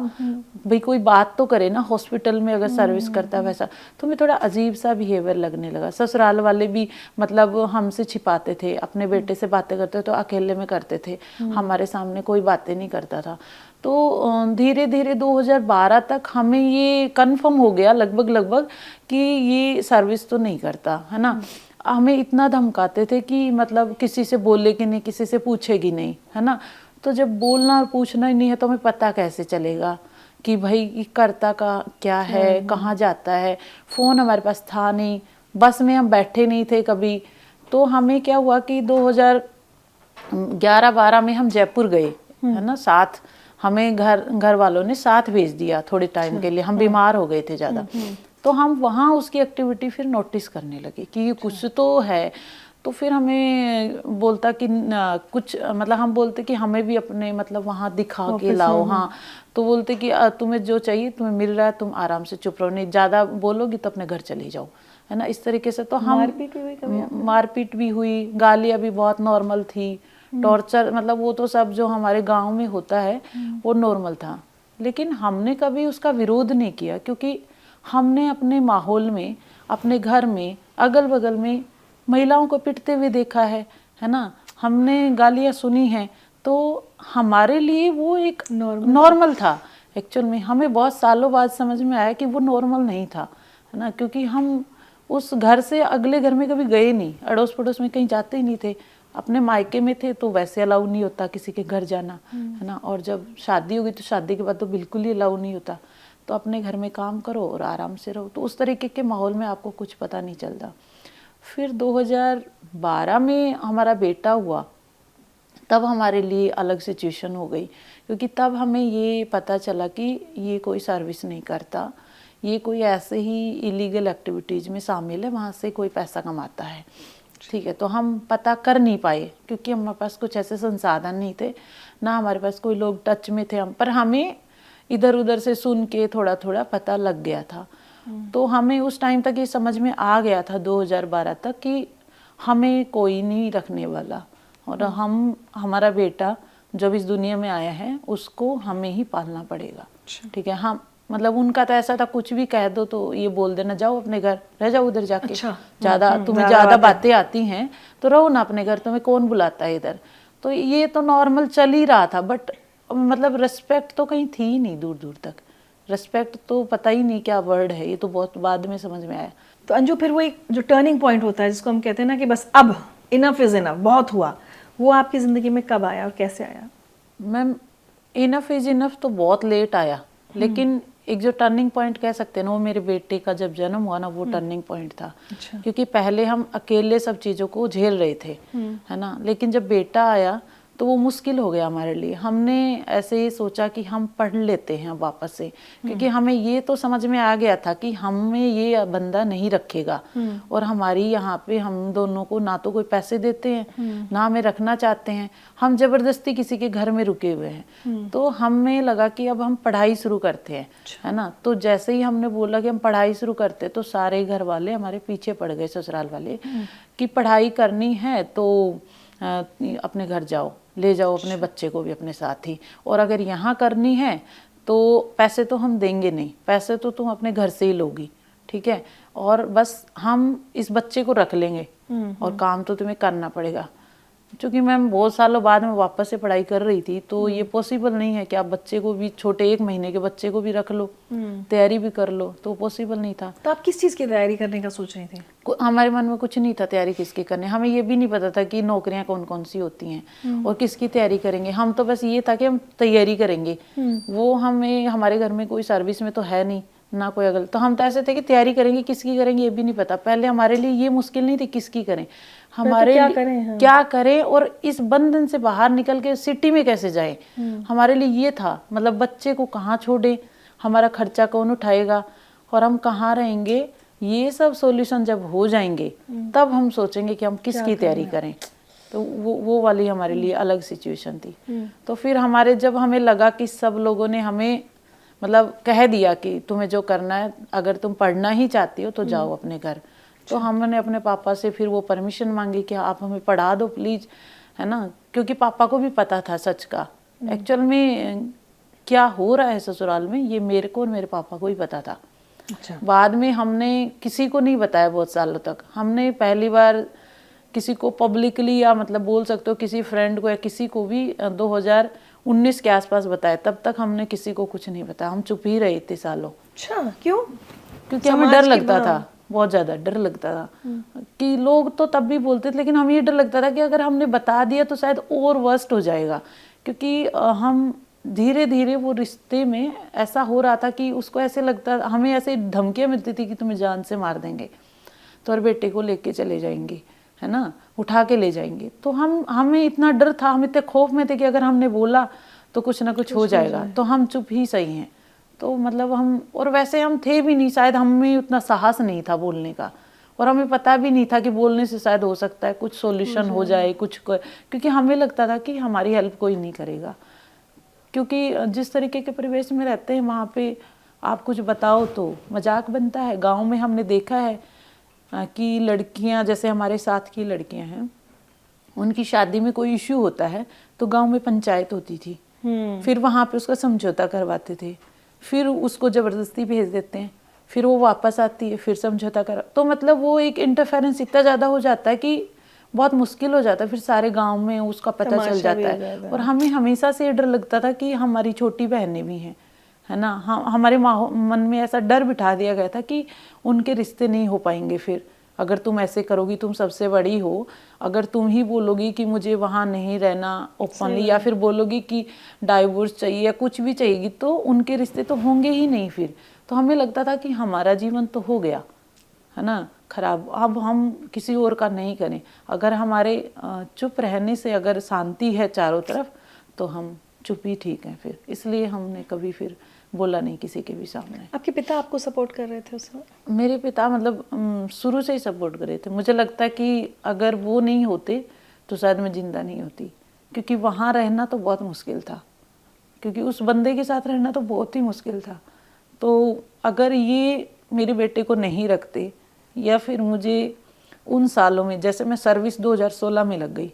Speaker 1: भाई कोई बात तो करे ना, हॉस्पिटल में अगर सर्विस करता है वैसा। तो मैं थोड़ा अजीब सा बिहेवियर लगने लगा। ससुराल वाले भी मतलब हमसे छिपाते थे, अपने बेटे से बातें करते तो अकेले में करते थे, हमारे सामने कोई बातें नहीं करता था। तो धीरे धीरे 2012 तक हमें ये कंफर्म हो गया लगभग कि ये सर्विस तो नहीं करता, है ना। हमें इतना धमकाते थे कि मतलब किसी से बोलेगी नहीं, किसी से पूछेगी नहीं, है ना। तो जब बोलना और पूछना ही नहीं है तो हमें पता कैसे चलेगा कि भाई करता का क्या है, कहाँ जाता है। फ़ोन हमारे पास था नहीं, बस में हम बैठे नहीं थे कभी। तो हमें क्या हुआ कि 2011-12 में हम जयपुर गए, है ना। साथ हमें घर वालों ने साथ भेज दिया थोड़े टाइम के लिए, हम बीमार हो गए थे ज़्यादा। तो हम वहाँ उसकी एक्टिविटी फिर नोटिस करने लगे कि ये कुछ तो है। तो फिर हमें बोलता कि कुछ मतलब हम बोलते कि हमें भी अपने मतलब वहाँ दिखा के लाओ। हाँ, तो बोलते कि तुम्हें जो चाहिए तुम्हें मिल रहा है, तुम आराम से चुप रहो, नहीं ज़्यादा बोलोगी तो अपने घर चली जाओ, है ना। इस तरीके से तो हम मारपीट भी हुई, गालियाँ भी बहुत नॉर्मल थी, टॉर्चर मतलब वो तो सब जो हमारे गाँव में होता है वो नॉर्मल था। लेकिन हमने कभी उसका विरोध नहीं किया, क्योंकि हमने अपने माहौल में, अपने घर में, अगल बगल में महिलाओं को पिटते हुए देखा है ना। हमने गालियाँ सुनी हैं, तो हमारे लिए वो एक नॉर्मल था। एक्चुअल में हमें बहुत सालों बाद समझ में आया कि वो नॉर्मल नहीं था, है ना। क्योंकि हम उस घर से अगले घर में कभी गए नहीं, अड़ोस पड़ोस में कहीं जाते ही नहीं थे। अपने मायके में थे तो वैसे अलाउ नहीं होता किसी के घर जाना, है ना। और जब शादी होगी तो शादी के बाद तो बिल्कुल ही अलाउ नहीं होता। तो अपने घर में काम करो और आराम से रहो। तो उस तरीके के माहौल में आपको कुछ पता नहीं चलता। फिर 2012 में हमारा बेटा हुआ, तब हमारे लिए अलग सिचुएशन हो गई, क्योंकि तब हमें ये पता चला कि ये कोई सर्विस नहीं करता, ये कोई ऐसे ही इलीगल एक्टिविटीज़ में शामिल है, वहाँ से कोई पैसा कमाता है। ठीक है, तो हम पता कर नहीं पाए क्योंकि हमारे पास कुछ ऐसे संसाधन नहीं थे, ना हमारे पास कोई लोग टच में थे हम, पर हमें इधर उधर से सुन के थोड़ा थोड़ा पता लग गया था। तो हमें उस टाइम तक ये समझ में आ गया था 2012 तक कि हमें कोई नहीं रखने वाला, और हमारा बेटा जब इस दुनिया में आया है उसको हमें ही पालना पड़ेगा। ठीक है, हम मतलब उनका तो ऐसा था, कुछ भी कह दो तो ये बोल देना जाओ अपने घर, रह जाओ उधर जाके। ज्यादा तुम्हें ज्यादा बातें आती हैं तो रहो ना अपने घर, तुम्हें कौन बुलाता है इधर। तो ये तो नॉर्मल चल ही रहा था, बट मतलब रिस्पेक्ट तो कहीं थी ही नहीं, दूर दूर तक रिस्पेक्ट तो पता ही नहीं क्या वर्ड है, ये तो बहुत बाद में समझ में आया।
Speaker 2: तो अंजू, फिर वो एक जो टर्निंग पॉइंट होता है जिसको हम कहते हैं ना कि बस अब इनफ इज इनफ, बहुत हुआ, वो आपकी ज़िंदगी में कब आया और कैसे आया?
Speaker 1: मैम, इनफ इज इनफ तो बहुत लेट आया, लेकिन एक जो टर्निंग पॉइंट कह सकते हैं ना, वो मेरे बेटे का जब जन्म हुआ ना, वो टर्निंग पॉइंट था। क्योंकि पहले हम अकेले सब चीज़ों को झेल रहे थे, है ना, लेकिन जब बेटा आया तो वो मुश्किल हो गया हमारे लिए। हमने ऐसे ही सोचा कि हम पढ़ लेते हैं वापस से, क्योंकि हमें ये तो समझ में आ गया था कि हमें ये बंदा नहीं रखेगा, और हमारी यहाँ पे हम दोनों को ना तो कोई पैसे देते हैं, ना हमें रखना चाहते हैं, हम जबरदस्ती किसी के घर में रुके हुए हैं। तो हमें लगा कि अब हम पढ़ाई शुरू करते हैं, है ना। तो जैसे ही हमने बोला कि हम पढ़ाई शुरू करते, तो सारे घर वाले हमारे पीछे पड़ गए, ससुराल वाले, कि पढ़ाई करनी है तो अपने घर जाओ, ले जाओ अपने बच्चे को भी अपने साथ ही, और अगर यहाँ करनी है तो पैसे तो हम देंगे नहीं, पैसे तो तुम अपने घर से ही लोगी, ठीक है, और बस हम इस बच्चे को रख लेंगे और काम तो तुम्हें करना पड़ेगा। क्योंकि मैम बहुत सालों बाद में वापस से पढ़ाई कर रही थी, तो ये पॉसिबल नहीं है कि आप बच्चे को भी, छोटे 1 महीने के बच्चे को भी रख लो, तैयारी भी कर लो, तो पॉसिबल नहीं था।
Speaker 2: तो आप किस चीज़ की तैयारी करने का सोच रही थी?
Speaker 1: हमारे मन में कुछ नहीं था तैयारी किसकी करने, हमें ये भी नहीं पता था कि नौकरियां कौन कौन सी होती हैं और किसकी तैयारी करेंगे। हम तो बस ये था कि हम तैयारी करेंगे, वो हमें, हमारे घर में कोई सर्विस में तो है नहीं ना कोई अगल, तो हम तो ऐसे थे कि तैयारी करेंगे, किसकी करेंगे ये भी नहीं पता। पहले हमारे लिए ये मुश्किल नहीं थी किसकी करें, हमारे
Speaker 2: क्या
Speaker 1: लिए
Speaker 2: करें, हाँ।
Speaker 1: क्या करें और इस बंधन से बाहर निकल के सिटी में कैसे जाएं, हमारे लिए ये था। मतलब बच्चे को कहाँ छोड़े, हमारा खर्चा कौन उठाएगा और हम कहाँ रहेंगे, ये सब सॉल्यूशन जब हो जाएंगे तब हम सोचेंगे कि हम किसकी तैयारी करें। तो वो वाली हमारे लिए अलग सिचुएशन थी। तो फिर हमारे, जब हमें लगा कि सब लोगों ने हमें मतलब कह दिया कि तुम्हें जो करना है, अगर तुम पढ़ना ही चाहती हो तो जाओ अपने घर, तो हमने अपने पापा से फिर वो परमिशन मांगी कि आप हमें पढ़ा दो प्लीज, है ना। क्योंकि पापा को भी पता था सच का, एक्चुअल में क्या हो रहा है ससुराल में, ये मेरे को और मेरे पापा को ही पता था। बाद में हमने किसी को नहीं बताया बहुत सालों तक। हमने पहली बार किसी को पब्लिकली, या मतलब बोल सकते हो किसी फ्रेंड को या किसी को भी 2019 के आसपास बताया, तब तक हमने किसी को कुछ नहीं बताया, हम चुप ही रहे इतने सालों।
Speaker 2: अच्छा, क्यों?
Speaker 1: क्योंकि हमें डर लगता था, बहुत ज्यादा डर लगता था कि लोग तो तब भी बोलते थे, लेकिन हमें ये डर लगता था कि अगर हमने बता दिया तो शायद और वर्स्ट हो जाएगा। क्योंकि हम धीरे धीरे वो रिश्ते में ऐसा हो रहा था कि उसको ऐसे लगता, हमें ऐसे धमकियां मिलती थी कि तुम्हें जान से मार देंगे, तो और बेटे को लेके चले जाएंगे, है ना, उठा के ले जाएंगे। तो हमें इतना डर था, हम इतने खौफ में थे कि अगर हमने बोला तो कुछ ना कुछ हो जाएगा, तो हम चुप ही सही हैं। तो मतलब हम, और वैसे हम थे भी नहीं, शायद हमें उतना साहस नहीं था बोलने का, और हमें पता भी नहीं था कि बोलने से शायद हो सकता है कुछ सॉल्यूशन हो जाए, क्योंकि हमें लगता था कि हमारी हेल्प कोई नहीं करेगा। क्योंकि जिस तरीके के परिवेश में रहते हैं वहाँ पे आप कुछ बताओ तो मजाक बनता है। गाँव में हमने देखा है कि लड़कियां, जैसे हमारे साथ की लड़कियां हैं, उनकी शादी में कोई इश्यू होता है तो गांव में पंचायत होती थी, फिर वहां पे उसका समझौता करवाते थे, फिर उसको जबरदस्ती भेज देते हैं, फिर वो वापस आती है, फिर समझौता कर, तो मतलब वो एक इंटरफेरेंस इतना ज़्यादा हो जाता है कि बहुत मुश्किल हो जाता है, फिर सारे गांव में उसका पता चल जाता है। और हमें हमेशा से डर लगता था कि हमारी छोटी बहनें भी हैं, है ना, हमारे मन में ऐसा डर बिठा दिया गया था कि उनके रिश्ते नहीं हो पाएंगे फिर अगर तुम ऐसे करोगी, तुम सबसे बड़ी हो, अगर तुम ही बोलोगी कि मुझे वहाँ नहीं रहना ओपनली, या फिर बोलोगी कि डाइवोर्स चाहिए या कुछ भी चाहिए, तो उनके रिश्ते तो होंगे ही नहीं फिर। तो हमें लगता था कि हमारा जीवन तो हो गया है ना खराब, अब हम किसी और का नहीं करें। अगर हमारे चुप रहने से अगर शांति है चारों तरफ, तो हम चुप ही ठीक हैं फिर। इसलिए हमने कभी फिर बोला नहीं किसी के भी सामने।
Speaker 2: आपके पिता आपको सपोर्ट कर रहे थे उस वक्त?
Speaker 1: मेरे पिता मतलब शुरू से ही सपोर्ट कर रहे थे। मुझे लगता है कि अगर वो नहीं होते तो शायद मैं जिंदा नहीं होती, क्योंकि वहाँ रहना तो बहुत मुश्किल था, क्योंकि उस बंदे के साथ रहना तो बहुत ही मुश्किल था। तो अगर ये मेरे बेटे को नहीं रखते, या फिर मुझे उन सालों में, जैसे मैं सर्विस 2016 में लग गई,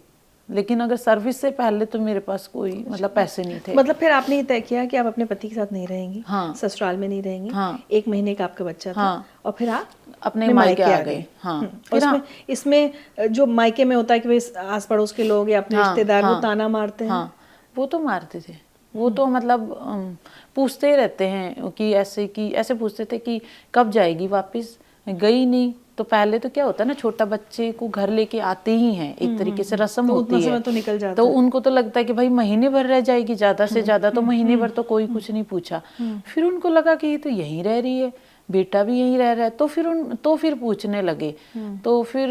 Speaker 1: लेकिन अगर सर्विस से पहले तो मेरे पास कोई मतलब पैसे नहीं थे।
Speaker 2: मतलब फिर आपने ये तय किया कि आप अपने पति के साथ नहीं रहेंगी,
Speaker 1: हाँ।
Speaker 2: ससुराल में नहीं रहेंगी।
Speaker 1: हाँ।
Speaker 2: 1 महीने का आपका बच्चा था।
Speaker 1: हाँ।
Speaker 2: और फिर आप
Speaker 1: अपने मायके आ गए। हाँ।
Speaker 2: और इसमें जो मायके में होता है कि भाई आस पड़ोस के लोग या अपने रिश्तेदार वो ताना मारते हैं।
Speaker 1: हाँ, वो तो मारते थे। वो तो मतलब पूछते ही रहते हैं कि ऐसे पूछते थे कि कब जाएगी वापस, गई नहीं। तो पहले तो क्या होता है ना, छोटा बच्चे को घर लेके आते ही हैं, एक तरीके से रस्म होती है,
Speaker 2: तो निकल जाता
Speaker 1: तो उनको तो लगता है कि भाई महीने भर रह जाएगी, ज्यादा से ज्यादा तो महीने भर, तो कोई कुछ नहीं पूछा। फिर उनको लगा कि ये तो यहीं रह रही है, बेटा भी यहीं रह रहा है, तो फिर पूछने लगे। तो फिर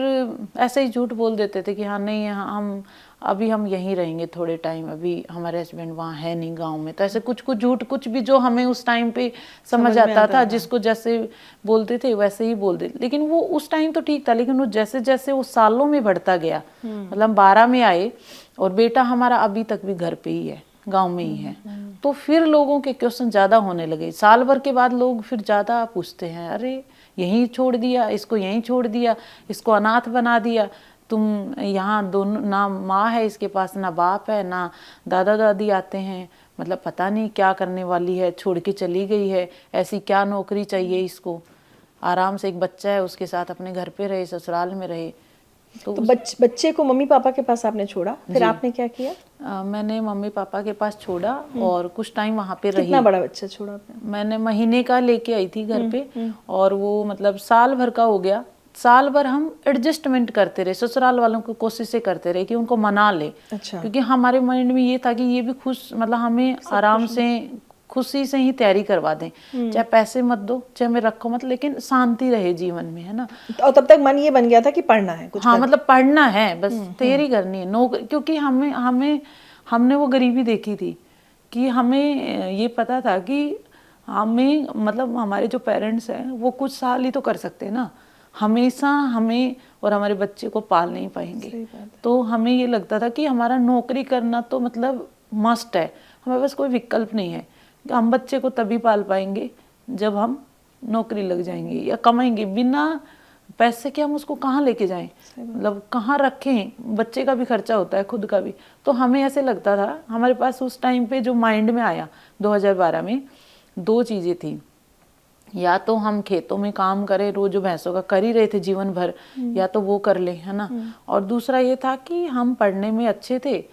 Speaker 1: ऐसे ही झूठ बोल देते थे कि हाँ नहीं, हम यहीं रहेंगे थोड़े टाइम, अभी हमारे हस्बैंड वहाँ है नहीं गांव में। तो ऐसे कुछ झूठ, कुछ भी जो हमें उस टाइम पे समझ आता था, जिसको जैसे बोलते थे वैसे ही बोल देते। लेकिन वो उस टाइम तो ठीक था, लेकिन वो जैसे जैसे वो सालों में बढ़ता गया, मतलब 12 में आए और बेटा हमारा अभी तक भी घर पे ही है, गांव में ही है। तो फिर लोगों के क्वेश्चन ज्यादा होने लगे। साल भर के बाद लोग फिर ज्यादा पूछते हैं, अरे यहीं छोड़ दिया इसको, यहीं छोड़ दिया इसको, अनाथ बना दिया तुम, यहाँ दोनों ना माँ है इसके पास, ना बाप है, ना दादा दादी आते हैं, मतलब पता नहीं क्या करने वाली है, छोड़ के चली गई है, ऐसी क्या नौकरी चाहिए इसको, आराम से एक बच्चा है उसके साथ अपने घर पे रहे, ससुराल में रहे।
Speaker 2: तो बच्चे को मम्मी पापा के पास आपने छोड़ा, फिर आपने क्या किया?
Speaker 1: मैंने मम्मी पापा के पास छोड़ा और कुछ टाइम वहाँ पे रही।
Speaker 2: कितना बड़ा बच्चा छोड़ा आपने?
Speaker 1: मैंने महीने का लेके आई थी घर पे, और वो मतलब साल भर का हो गया। साल भर हम एडजस्टमेंट करते रहे, ससुराल वालों को कोशिशें करते रहे कि उनको मना ले।
Speaker 2: अच्छा।
Speaker 1: क्योंकि हमारे माइंड में ये था कि ये भी खुश, मतलब हमें आराम से खुशी से ही तैयारी करवा दें, चाहे पैसे मत दो, चाहे मैं रखो मत, लेकिन शांति रहे जीवन में, है ना।
Speaker 2: और तब तक मन ये बन गया था कि पढ़ना है कुछ।
Speaker 1: हाँ, मतलब पढ़ना है, बस तैयारी करनी है नौकरी। क्योंकि हमने वो गरीबी देखी थी कि हमें ये पता था कि हमें, मतलब हमारे जो पेरेंट्स हैं वो कुछ साल ही तो कर सकते हैं ना, हमेशा हमें और हमारे बच्चे को पाल नहीं पाएंगे। तो हमें ये लगता था कि हमारा नौकरी करना तो मतलब मस्ट है, हमारे पास कोई विकल्प नहीं है। हम बच्चे को तभी पाल पाएंगे जब हम नौकरी लग जाएंगे या कमाएंगे। बिना पैसे के हम उसको कहाँ लेके जाएं, मतलब कहाँ रखें, बच्चे का भी खर्चा होता है, खुद का भी। तो हमें ऐसे लगता था, हमारे पास उस टाइम पे जो माइंड में आया 2012 में, 2 चीज़ें थी, या तो हम खेतों में काम करें, रोज भैंसों का कर ही रहे थे जीवन भर, या तो वो कर ले, है ना। और दूसरा ये था कि हम पढ़ने में अच्छे थे,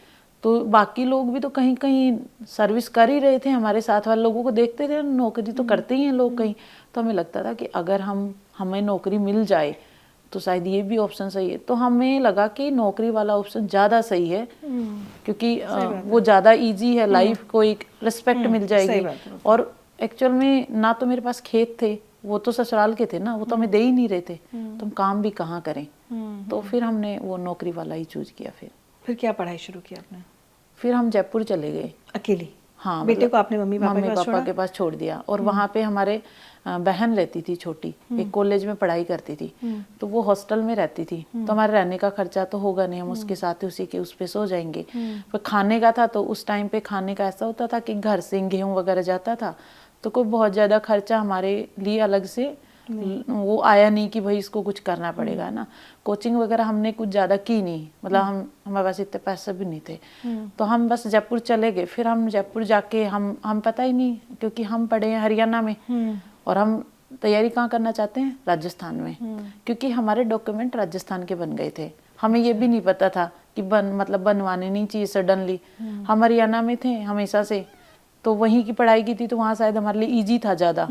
Speaker 1: तो बाकी लोग भी तो कहीं कहीं सर्विस कर ही रहे थे, हमारे साथ वाले लोगों को देखते थे, नौकरी तो करते ही हैं लोग कहीं। तो हमें लगता था कि अगर हमें नौकरी मिल जाए तो शायद ये भी ऑप्शन सही है। तो हमें लगा कि नौकरी वाला ऑप्शन ज़्यादा सही है, क्योंकि वो ज़्यादा ईजी है, लाइफ को एक रिस्पेक्ट मिल जाएगी। और एक्चुअल में ना तो मेरे पास खेत थे, वो तो ससुराल के थे ना, वो तो हमें दे ही नहीं रहे थे, तो हम काम भी कहाँ करें। तो फिर हमने वो नौकरी वाला ही चूज किया।
Speaker 2: फिर क्या पढ़ाई शुरू की आपने?
Speaker 1: फिर हम जयपुर चले गए
Speaker 2: अकेली?
Speaker 1: हाँ,
Speaker 2: बेटे को आपने मम्मी पापा
Speaker 1: के पास छोड़ दिया। और वहाँ पे हमारे बहन रहती थी छोटी, एक कॉलेज में पढ़ाई करती थी, तो वो हॉस्टल में रहती थी। तो हमारे रहने का खर्चा तो होगा नहीं, हम उसके साथ ही उसी के उस पे सो जाएंगे। पर खाने का था, तो उस टाइम पे खाने का ऐसा होता था कि घर से गेहूँ वगैरह जाता था, तो कोई बहुत ज़्यादा खर्चा हमारे लिए अलग से वो आया नहीं कि भाई इसको कुछ करना पड़ेगा ना। कोचिंग वगैरह हमने कुछ ज़्यादा की नहीं, मतलब हमारे पास इतने पैसे भी नहीं थे। तो हम बस जयपुर चले गए। फिर हम जयपुर जाके हम पता ही नहीं, क्योंकि हम पढ़े हैं हरियाणा में और हम तैयारी कहाँ करना चाहते हैं, राजस्थान में, क्योंकि हमारे डॉक्यूमेंट राजस्थान के बन गए थे। हमें ये भी नहीं पता था कि बनवाने नहीं चाहिए सडनली। हम हरियाणा में थे हमेशा से, तो वहीं की पढ़ाई की थी, तो वहाँ शायद हमारे लिए इजी था ज़्यादा।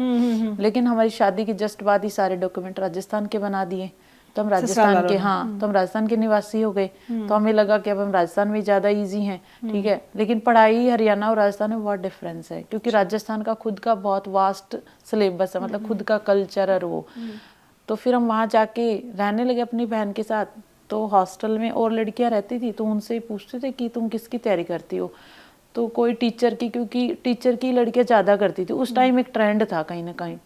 Speaker 1: लेकिन हमारी शादी के जस्ट बाद ही सारे डॉक्यूमेंट राजस्थान के बना दिए। तो हम राजस्थान के, हाँ तो हम राजस्थान के निवासी हो गए। तो हमें लगा कि अब हम राजस्थान में ज़्यादा इजी हैं, ठीक है। लेकिन पढ़ाई हरियाणा और राजस्थान में बहुत डिफरेंस है, क्योंकि राजस्थान का खुद का बहुत वास्ट सिलेबस है, मतलब खुद का कल्चर और वो। तो फिर हम वहाँ जाके रहने लगे अपनी बहन के साथ। तो हॉस्टल में और लड़कियाँ रहती थी, तो उनसे पूछते थे कि तुम किसकी तैयारी करती हो, तो कोई टीचर की, क्योंकि टीचर की लड़कियाँ ज़्यादा करती थी उस टाइम, एक ट्रेंड था कहीं ना कहीं।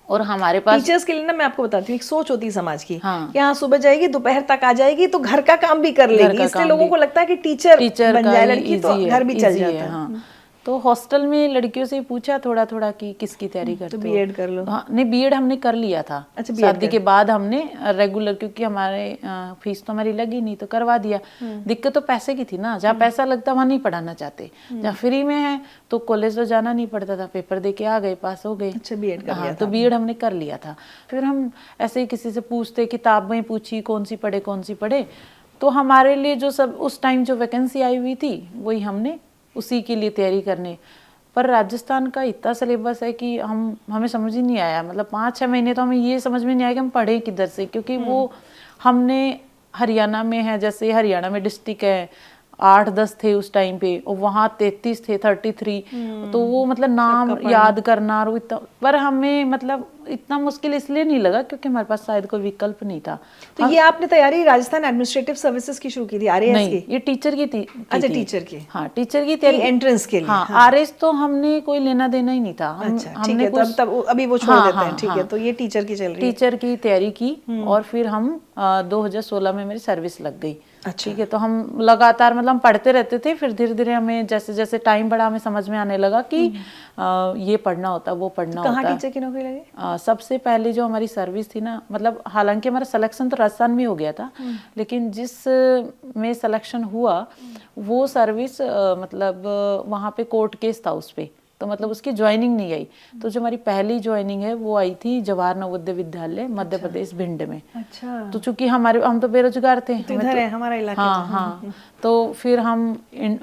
Speaker 1: और हमारे पास
Speaker 2: टीचर्स के लिए ना मैं आपको बताती हूँ, एक सोच होती है समाज की,
Speaker 1: हाँ।
Speaker 2: कि हाँ सुबह जाएगी दोपहर तक आ जाएगी तो घर का काम भी कर लेगी, इसलिए लोगों को लगता है कि टीचर बन जाए लड़की तो घर भी चल जाता है।
Speaker 1: हाँ। तो हॉस्टल में लड़कियों से पूछा थोड़ा थोड़ा कि किसकी तैयारी करते हो,
Speaker 2: बीएड कर लो।
Speaker 1: हाँ नहीं, बीएड हमने कर लिया था।
Speaker 2: अच्छा,
Speaker 1: शादी के बाद हमने रेगुलर, क्योंकि हमारे फीस तो हमारी लगी नहीं, तो करवा दिया। दिक्कत तो पैसे की थी ना, जहाँ पैसा लगता वहाँ नहीं पढ़ाना चाहते, जहाँ फ्री में है तो कॉलेज तो जाना नहीं पड़ता था, पेपर दे के आ गए, पास हो गए।
Speaker 2: अच्छा, बीएड कर लिया
Speaker 1: था। तो बीएड हमने कर लिया था। फिर हम ऐसे ही किसी से पूछते, किताबें पूछी कौन सी पढ़े, तो हमारे लिए जो सब उस टाइम जो वैकेंसी आई हुई थी वही हमने उसी के लिए तैयारी करने। पर राजस्थान का इतना सिलेबस है कि हमें समझ ही नहीं आया, मतलब 5-6 महीने तो हमें ये समझ में नहीं आया कि हम पढ़े किधर से, क्योंकि वो हमने हरियाणा में है, जैसे हरियाणा में डिस्ट्रिक्ट है 8-10 थे उस टाइम पे, और वहाँ 33 थे, 33। तो वो मतलब नाम याद करना और इतना, पर हमें मतलब इतना मुश्किल इसलिए नहीं लगा क्योंकि हमारे पास शायद कोई विकल्प नहीं था।
Speaker 2: तो ये आपने तैयारी राजस्थान एडमिनिस्ट्रेटिव सर्विसेज की शुरू की थी, आरएएस
Speaker 1: नहीं,
Speaker 2: की?
Speaker 1: ये टीचर की थी।
Speaker 2: अच्छा, टीचर की।
Speaker 1: हाँ, टीचर की तैयारी,
Speaker 2: एंट्रेंस के लिए।
Speaker 1: हाँ, आरएस तो हमने कोई लेना देना ही नहीं था।
Speaker 2: अच्छा, ठीक
Speaker 1: हमने
Speaker 2: है, तब अभी वो छोड़ देते हैं, ठीक है। तो ये टीचर की चल रही है।
Speaker 1: टीचर की तैयारी की, और फिर हम 2016 में मेरी सर्विस लग गई।
Speaker 2: अच्छा।
Speaker 1: ठीक है, तो हम लगातार मतलब हम पढ़ते रहते थे, फिर धीरे धीरे हमें जैसे जैसे टाइम बढ़ा हमें समझ में आने लगा कि ये पढ़ना होता, वो पढ़ना होता।
Speaker 2: कहाँ टीचर की नौकरी लगी?
Speaker 1: सबसे पहले जो हमारी सर्विस थी ना, मतलब हालांकि हमारा सिलेक्शन तो राजस्थान में हो गया था, लेकिन जिस में सिलेक्शन हुआ वो सर्विस मतलब वहाँ पे कोर्ट केस था उस पे, तो मतलब उसकी ज्वाइनिंग नहीं आई। तो जो हमारी पहली ज्वाइनिंग है वो आई थी जवाहर नवोदय विद्यालय मध्य प्रदेश भिंड में।
Speaker 2: अच्छा।
Speaker 1: तो चूंकि हम तो बेरोजगार थे,
Speaker 2: तो इधर है हमारा इलाका।
Speaker 1: हाँ हाँ, तो फिर हम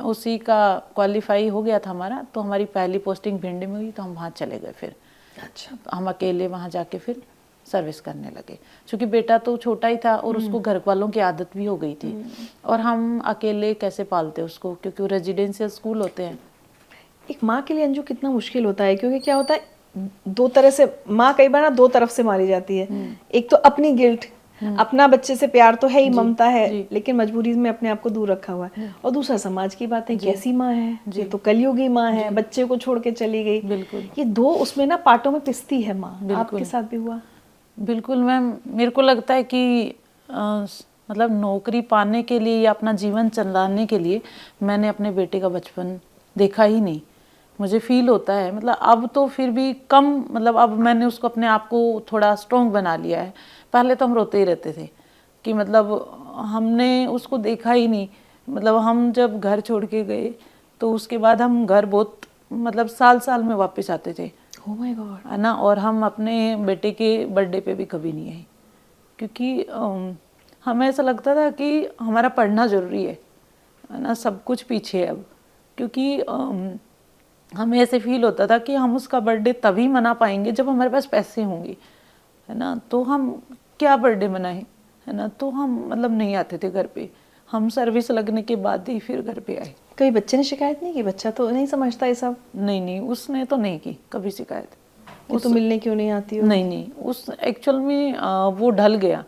Speaker 1: उसी का क्वालिफाई हो गया था हमारा, तो हमारी पहली पोस्टिंग भिंड में हुई, तो हम वहाँ चले गए फिर।
Speaker 2: अच्छा।
Speaker 1: तो हम अकेले वहाँ जाके फिर सर्विस करने लगे, क्योंकि बेटा तो छोटा ही था और उसको घर वालों की आदत भी हो गई थी, और हम अकेले कैसे पालते उसको, क्योंकि वो रेजिडेंशियल स्कूल होते हैं।
Speaker 2: एक माँ के लिए अंजू कितना मुश्किल होता है, क्योंकि क्या होता है, दो तरह से माँ कई बार ना दो तरफ से मारी जाती है। एक तो अपनी गिल्ट, अपना बच्चे से प्यार तो है ही, ममता है, लेकिन मजबूरी में अपने आप को दूर रखा हुआ है। और दूसरा समाज की बात है, कैसी माँ है ये, तो कलयुगी माँ है, बच्चे को छोड़ के चली गई।
Speaker 1: बिल्कुल,
Speaker 2: ये दो उसमें ना पार्टों में पिसती है माँ। आपके साथ भी हुआ?
Speaker 1: बिल्कुल मैम, मेरे को लगता है कि मतलब नौकरी पाने के लिए या अपना जीवन चलाने के लिए मैंने अपने बेटे का बचपन देखा ही नहीं। मुझे फील होता है, मतलब अब तो फिर भी कम, मतलब अब मैंने उसको अपने आप को थोड़ा स्ट्रॉन्ग बना लिया है। पहले तो हम रोते ही रहते थे कि मतलब हमने उसको देखा ही नहीं। मतलब हम जब घर छोड़ के गए तो उसके बाद हम घर बहुत मतलब साल में वापस आते थे।
Speaker 2: ओह माय गॉड,
Speaker 1: है ना। और हम अपने बेटे के बर्थडे पे भी कभी नहीं आए, क्योंकि हमें ऐसा लगता था कि हमारा पढ़ना ज़रूरी है ना, सब कुछ पीछे है अब। क्योंकि हमें ऐसे फील होता था कि हम उसका बर्थडे तभी मना पाएंगे जब हमारे पास पैसे होंगे, है ना। तो हम क्या बर्थडे मनाएं, है ना। तो हम मतलब नहीं आते थे घर पे, हम सर्विस लगने के बाद ही फिर घर पे आए।
Speaker 2: कभी बच्चे ने शिकायत नहीं की? बच्चा तो नहीं समझता ये सब।
Speaker 1: नहीं, उसने तो नहीं की कभी शिकायत।
Speaker 2: वो तो मिलने क्यों नहीं आती हो?
Speaker 1: नहीं, उस एक्चुअल में वो ढल गया,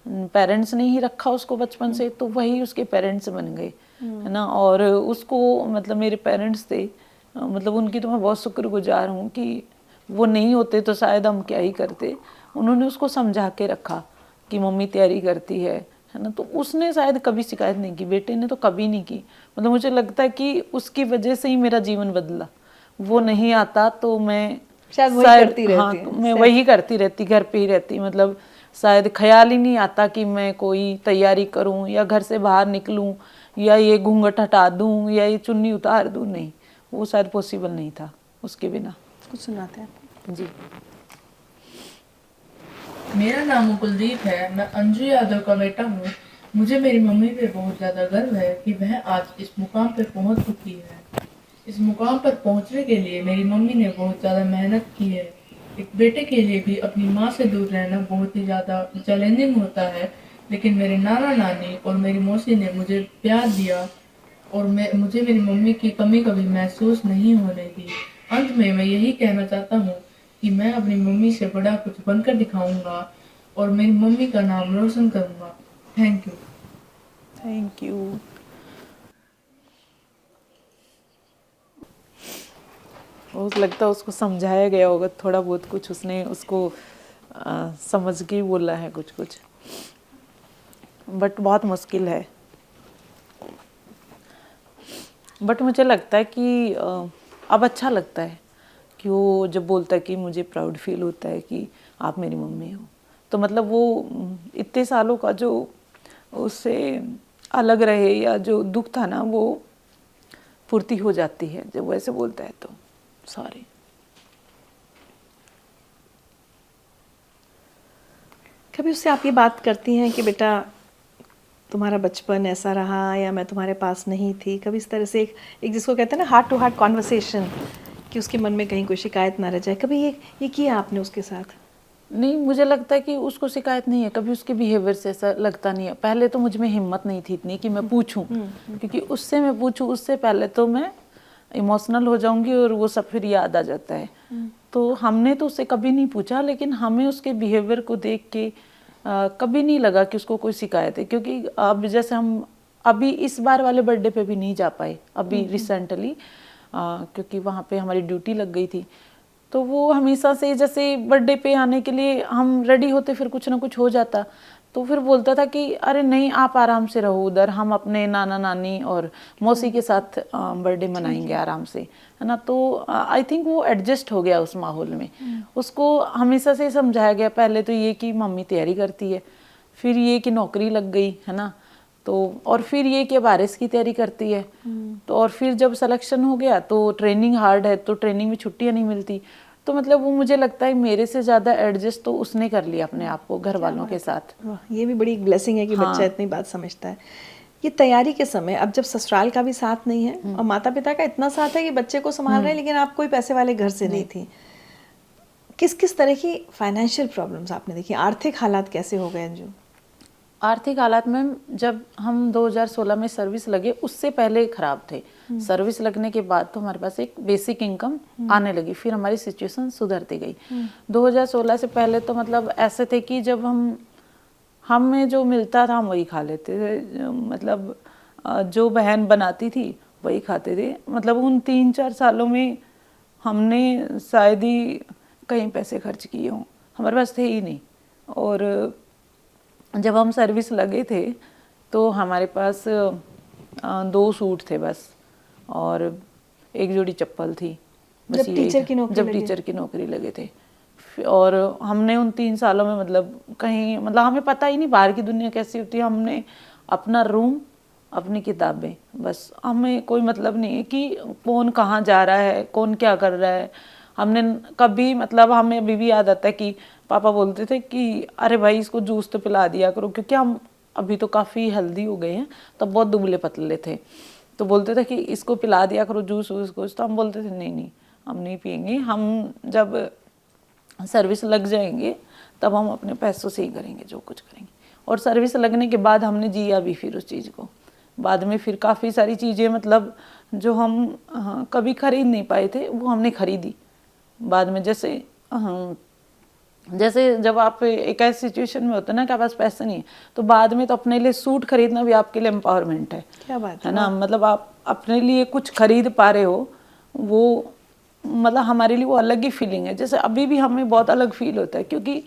Speaker 1: पेरेंट्स ने ही रखा उसको बचपन से, तो वही उसके पेरेंट्स बन गए, है ना। और उसको मतलब मेरे पेरेंट्स थे, मतलब उनकी तो मैं बहुत शुक्रगुजार हूँ कि वो नहीं होते तो शायद हम क्या ही करते। उन्होंने उसको समझा के रखा कि मम्मी तैयारी करती है ना। तो उसने शायद कभी शिकायत नहीं की, बेटे ने तो कभी नहीं की। मतलब मुझे लगता है कि उसकी वजह से ही मेरा जीवन बदला। वो नहीं आता तो मैं
Speaker 2: शायद वही करती रहती।
Speaker 1: हाँ, मैं वही करती रहती, घर पे ही रहती। मतलब शायद ख्याल ही नहीं आता कि मैं कोई तैयारी करूं या घर से बाहर निकलूं या ये घूंघट हटा दूं या ये चुन्नी उतार दूं। नहीं, वो शायद पॉसिबल नहीं था उसके बिना।
Speaker 2: कुछ सुनाते हैं
Speaker 1: जी।
Speaker 5: मेरा नाम कुलदीप है, मैं अंजू यादव का बेटा हूँ। मुझे मेरी मम्मी पे बहुत ज़्यादा गर्व है कि वह आज इस मुकाम पर पहुँच चुकी है। इस मुकाम पर पहुँचने के लिए मेरी मम्मी ने बहुत ज़्यादा मेहनत की है। एक बेटे के लिए भी अपनी माँ से दूर रहना बहुत ही ज़्यादा चैलेंजिंग होता है, लेकिन मेरे नाना नानी और मेरी मौसी ने मुझे प्यार दिया और मुझे मेरी मम्मी की कमी कभी महसूस नहीं होने दी। अंत में मैं यही कहना चाहता हूँ कि मैं अपनी मम्मी से बड़ा कुछ बनकर दिखाऊंगा और मेरी मम्मी का नाम रोशन करूंगा। Thank you.
Speaker 1: Thank you. वो लगता है उसको समझाया गया होगा थोड़ा बहुत कुछ, उसने उसको समझ के ही बोला है कुछ कुछ, बट बहुत मुश्किल है। बट मुझे लगता है कि अब अच्छा लगता है कि वो जब बोलता है कि मुझे प्राउड फील होता है कि आप मेरी मम्मी हो, तो मतलब वो इतने सालों का जो उससे अलग रहे या जो दुख था ना, वो पूर्ति हो जाती है जब वैसे बोलता है तो। सॉरी।
Speaker 2: कभी उससे आप ये बात करती हैं कि बेटा तुम्हारा बचपन ऐसा रहा या मैं तुम्हारे पास नहीं थी? कभी इस तरह से एक जिसको कहते हैं ना हार्ट टू हार्ट कॉन्वर्सेशन, कि उसके मन में कहीं कोई शिकायत ना रह जाए, कभी ये किया आपने उसके साथ?
Speaker 1: नहीं, मुझे लगता है कि उसको शिकायत नहीं है, कभी उसके बिहेवियर से ऐसा लगता नहीं है। पहले तो मुझ में हिम्मत नहीं थी इतनी कि मैं पूछूं, क्योंकि उससे मैं पूछूं उससे पहले तो मैं इमोशनल हो जाऊंगी और वो सब फिर याद आ जाता है। तो हमने तो उससे कभी नहीं पूछा, लेकिन हमें उसके बिहेवियर को देख के कभी नहीं लगा कि उसको कोई शिकायत है। क्योंकि अब जैसे हम अभी इस बार वाले बर्थडे पे भी नहीं जा पाए अभी रिसेंटली, क्योंकि वहाँ पे हमारी ड्यूटी लग गई थी। तो वो हमेशा से जैसे बर्थडे पे आने के लिए हम रेडी होते, फिर कुछ ना कुछ हो जाता, तो फिर बोलता था कि अरे नहीं आप आराम से रहो उधर, हम अपने नाना नानी और मौसी के साथ बर्थडे मनाएंगे आराम से, है ना। तो आई थिंक वो एडजस्ट हो गया उस माहौल में। उसको हमेशा से समझाया गया, पहले तो ये कि मम्मी तैयारी करती है, फिर ये कि नौकरी लग गई, है ना, तो और फिर ये कि अब आरएस की तैयारी करती है, तो और फिर जब सिलेक्शन हो गया तो ट्रेनिंग हार्ड है, तो ट्रेनिंग में छुट्टियां नहीं मिलती। तो मतलब वो मुझे लगता है मेरे से ज़्यादा एडजस्ट तो उसने कर लिया अपने आप को घर वालों के साथ।
Speaker 2: वाह, ये भी बड़ी एक ब्लेसिंग है कि बच्चा इतनी बात समझता है। ये तैयारी के समय अब जब ससुराल का भी साथ नहीं है और माता पिता का इतना साथ है कि बच्चे को संभाल रहे हैं, लेकिन आप कोई पैसे वाले घर से नहीं थी, किस किस तरह की फाइनेंशियल प्रॉब्लम्स आपने देखी? आर्थिक हालात कैसे हो गए अंजू?
Speaker 1: आर्थिक हालात में जब हम 2016 में सर्विस लगे उससे पहले खराब थे। सर्विस लगने के बाद तो हमारे पास एक बेसिक इनकम आने लगी, फिर हमारी सिचुएशन सुधरती गई। 2016 से पहले तो मतलब ऐसे थे कि जब हमें जो मिलता था हम वही खा लेते थे, मतलब जो बहन बनाती थी वही खाते थे। मतलब उन 3-4 सालों में हमने शायद ही कहीं पैसे खर्च किए हों, हमारे पास थे ही नहीं। और जब हम सर्विस लगे थे तो हमारे पास 2 सूट थे बस और एक जोड़ी चप्पल थी बस।
Speaker 2: जब टीचर की नौकरी
Speaker 1: लगे थे, और हमने उन 3 सालों में मतलब कहीं, मतलब हमें पता ही नहीं बाहर की दुनिया कैसी होती है। हमने अपना रूम, अपनी किताबें, बस हमें कोई मतलब नहीं है कि कौन कहाँ जा रहा है, कौन क्या कर रहा है। हमने कभी, मतलब हमें अभी भी याद आता है कि पापा बोलते थे कि अरे भाई इसको जूस तो पिला दिया करो, क्योंकि हम अभी तो काफ़ी हेल्दी हो गए हैं, तब बहुत दुबले पतले थे। तो बोलते थे कि इसको पिला दिया करो जूस वूस कुछ, तो हम बोलते थे नहीं नहीं हम नहीं पियेंगे, हम जब सर्विस लग जाएंगे तब हम अपने पैसों से ही करेंगे जो कुछ करेंगे। और सर्विस लगने के बाद हमने जिया भी फिर उस चीज़ को। बाद में फिर काफ़ी सारी चीज़ें, मतलब जो हम कभी खरीद नहीं पाए थे वो हमने खरीदी बाद में। जैसे जब आप एक ऐसी सिचुएशन में होते हैं ना कि आपके पास पैसे नहीं है, तो बाद में तो अपने लिए सूट खरीदना भी आपके लिए एम्पावरमेंट है।
Speaker 2: क्या बात
Speaker 1: है ना, मतलब आप अपने लिए कुछ खरीद पा रहे हो, वो मतलब हमारे लिए वो अलग ही फीलिंग है। जैसे अभी भी हमें बहुत अलग फील होता है, क्योंकि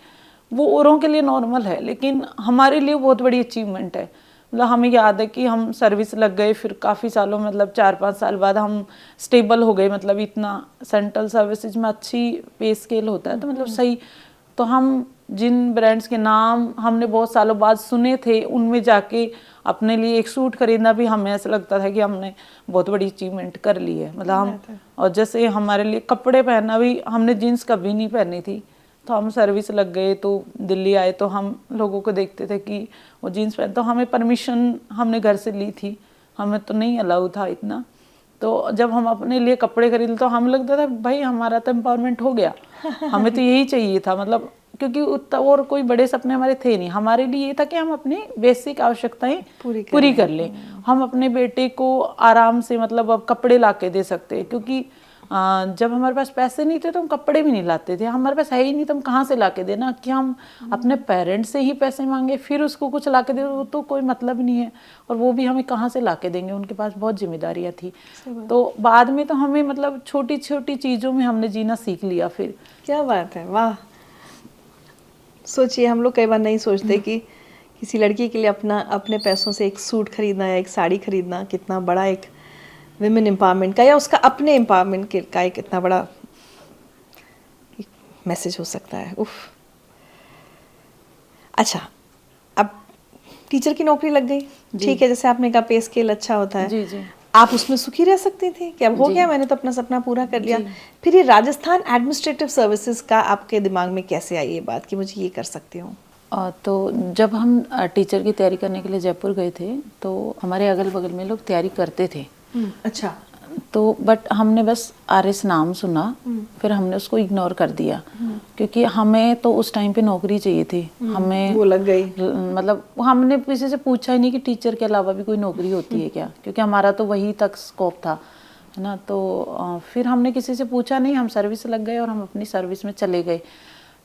Speaker 1: वो औरों के लिए नॉर्मल है लेकिन हमारे लिए बहुत बड़ी अचीवमेंट है। मतलब हमें याद है कि हम सर्विस लग गए, फिर काफ़ी सालों, मतलब 4-5 साल बाद हम स्टेबल हो गए। मतलब इतना सेंट्रल सर्विसेज में अच्छी पे स्केल होता है, तो मतलब सही। तो हम जिन ब्रांड्स के नाम हमने बहुत सालों बाद सुने थे, उनमें जाके अपने लिए एक सूट खरीदना भी हमें ऐसा लगता था कि हमने बहुत बड़ी अचीवमेंट कर ली है। मतलब हम, और जैसे हमारे लिए कपड़े पहनना भी, हमने जीन्स कभी नहीं पहनी थी, तो हम सर्विस लग गए तो दिल्ली आए तो हम लोगों को देखते थे कि वो जीन्स पहन, तो हमें परमिशन हमने घर से ली थी, हमें तो नहीं अलाउ था इतना। तो जब हम अपने लिए कपड़े खरीदे तो हम लगता था भाई हमारा तो एम्पावरमेंट हो गया, हमें तो यही चाहिए था, मतलब क्योंकि उतना और कोई बड़े सपने हमारे थे नहीं। हमारे लिए ये था कि हम अपनी बेसिक आवश्यकताएं पूरी कर लें। हम अपने बेटे को आराम से मतलब अब कपड़े ला के दे सकते, क्योंकि जब हमारे पास पैसे नहीं थे तो हम कपड़े भी नहीं लाते थे, हमारे पास है ही नहीं तो हम कहाँ से ला के देना, कि हम अपने पेरेंट्स से ही पैसे मांगे फिर उसको कुछ ला के दे, वो तो कोई मतलब नहीं है, और वो भी हमें कहाँ से ला के देंगे, उनके पास बहुत जिम्मेदारियाँ थी। तो बाद में तो हमें मतलब छोटी छोटी चीज़ों में हमने जीना सीख लिया फिर।
Speaker 2: क्या बात है, वाह। सोचिए, हम लोग कई बार नहीं सोचते कि किसी लड़की के लिए अपने पैसों से एक सूट खरीदना या एक साड़ी खरीदना कितना बड़ा एक विमेन एम्पावरमेंट का या उसका अपने एम्पावरमेंट का एक इतना बड़ा मैसेज हो सकता है। उफ। अच्छा, अब टीचर की नौकरी लग गई, ठीक है, जैसे आपने कहा पे स्केल अच्छा होता है,
Speaker 1: जी जी।
Speaker 2: आप उसमें सुखी रह सकती थी कि अब हो गया, मैंने तो अपना सपना पूरा कर लिया। फिर ये राजस्थान एडमिनिस्ट्रेटिव सर्विसेज का आपके दिमाग में कैसे आई ये बात कि मुझे ये कर सकती हूँ?
Speaker 1: तो जब हम टीचर की तैयारी करने के लिए जयपुर गए थे तो हमारे अगल बगल में लोग तैयारी करते थे।
Speaker 2: अच्छा।
Speaker 1: तो बट हमने बस आरएस नाम सुना, फिर हमने उसको इग्नोर कर दिया, क्योंकि हमें तो उस टाइम पे नौकरी चाहिए थी, हमें
Speaker 2: वो लग गई,
Speaker 1: मतलब हमने किसी से पूछा ही नहीं कि टीचर के अलावा भी कोई नौकरी होती है क्या, क्योंकि हमारा तो वही तक स्कोप था, है ना। तो फिर हमने किसी से पूछा नहीं, हम सर्विस लग गए और हम अपनी सर्विस में चले गए।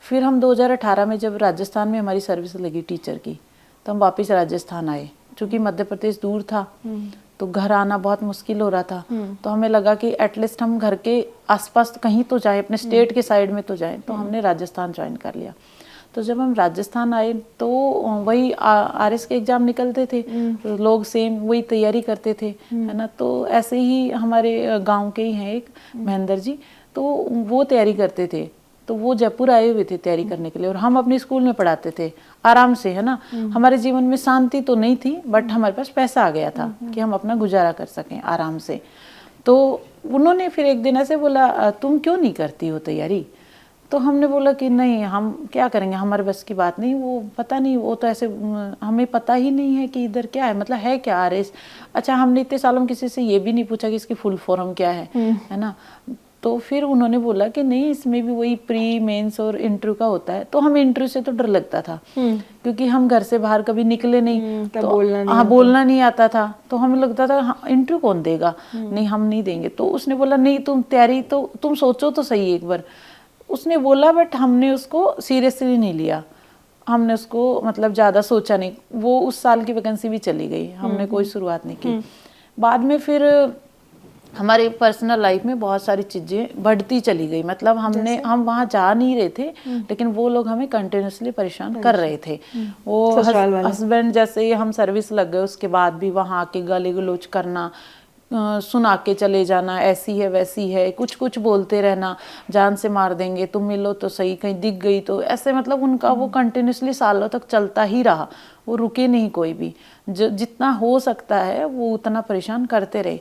Speaker 1: फिर हम 2018 में जब राजस्थान में हमारी सर्विस लगी टीचर की, तो हम वापस राजस्थान आए, क्योंकि मध्य प्रदेश दूर था तो घर आना बहुत मुश्किल हो रहा था। तो हमें लगा कि एटलीस्ट हम घर के आसपास कहीं तो जाएं, अपने स्टेट के साइड में तो जाएं, तो हमने राजस्थान ज्वाइन कर लिया। तो जब हम राजस्थान आए तो वही आरएस के एग्जाम निकलते थे, लोग सेम वही तैयारी करते थे, है ना। तो ऐसे ही हमारे गांव के ही हैं एक महेंद्र जी, तो वो तैयारी करते थे, तो वो जयपुर आए हुए थे तैयारी करने के लिए, और हम अपने स्कूल में पढ़ाते थे आराम से, है ना। हमारे जीवन में शांति तो नहीं थी, बट हमारे पास पैसा आ गया था कि हम अपना गुजारा कर सकें आराम से। तो उन्होंने फिर एक दिन ऐसे बोला, तुम क्यों नहीं करती हो तैयारी? तो हमने बोला कि नहीं, हम क्या करेंगे, हमारे बस की बात नहीं, वो पता नहीं, वो तो ऐसे हमें पता ही नहीं है कि इधर क्या है, मतलब है क्या आरएस। अच्छा, हमने इतने सालों में किसी से ये भी नहीं पूछा कि इसकी फुल फॉर्म क्या है ना। तो फिर उन्होंने बोला कि नहीं, इसमें भी वही प्री मेंस और इंटरव्यू का होता है। तो हमें इंटरव्यू से तो डर लगता था, क्योंकि हम घर से बाहर कभी निकले नहीं, तो बोलना नहीं आता था, तो हमें लगता था इंटरव्यू कौन देगा, नहीं हम नहीं देंगे। तो उसने बोला नहीं, तुम तैयारी तो तुम सोचो तो सही एक बार, उसने बोला। बट हमने उसको सीरियसली नहीं लिया, हमने उसको मतलब ज़्यादा सोचा नहीं। वो उस साल की वैकेंसी भी चली गई, हमने कोई शुरुआत नहीं की। बाद में फिर हमारे पर्सनल लाइफ में बहुत सारी चीज़ें बढ़ती चली गई, मतलब हम वहाँ जा नहीं रहे थे, लेकिन वो लोग हमें कंटिन्यूसली परेशान कर रहे थे। वो हस्बैंड जैसे हम सर्विस लग गए उसके बाद भी वहाँ आके गाली गलौज करना, सुना के चले जाना, ऐसी है वैसी है, कुछ कुछ बोलते रहना, जान से मार देंगे, तुम मिलो तो सही, कहीं दिख गई तो, ऐसे मतलब उनका वो कंटिन्यूसली सालों तक चलता ही रहा, वो रुके नहीं कोई भी, जितना हो सकता है वो उतना परेशान करते रहे।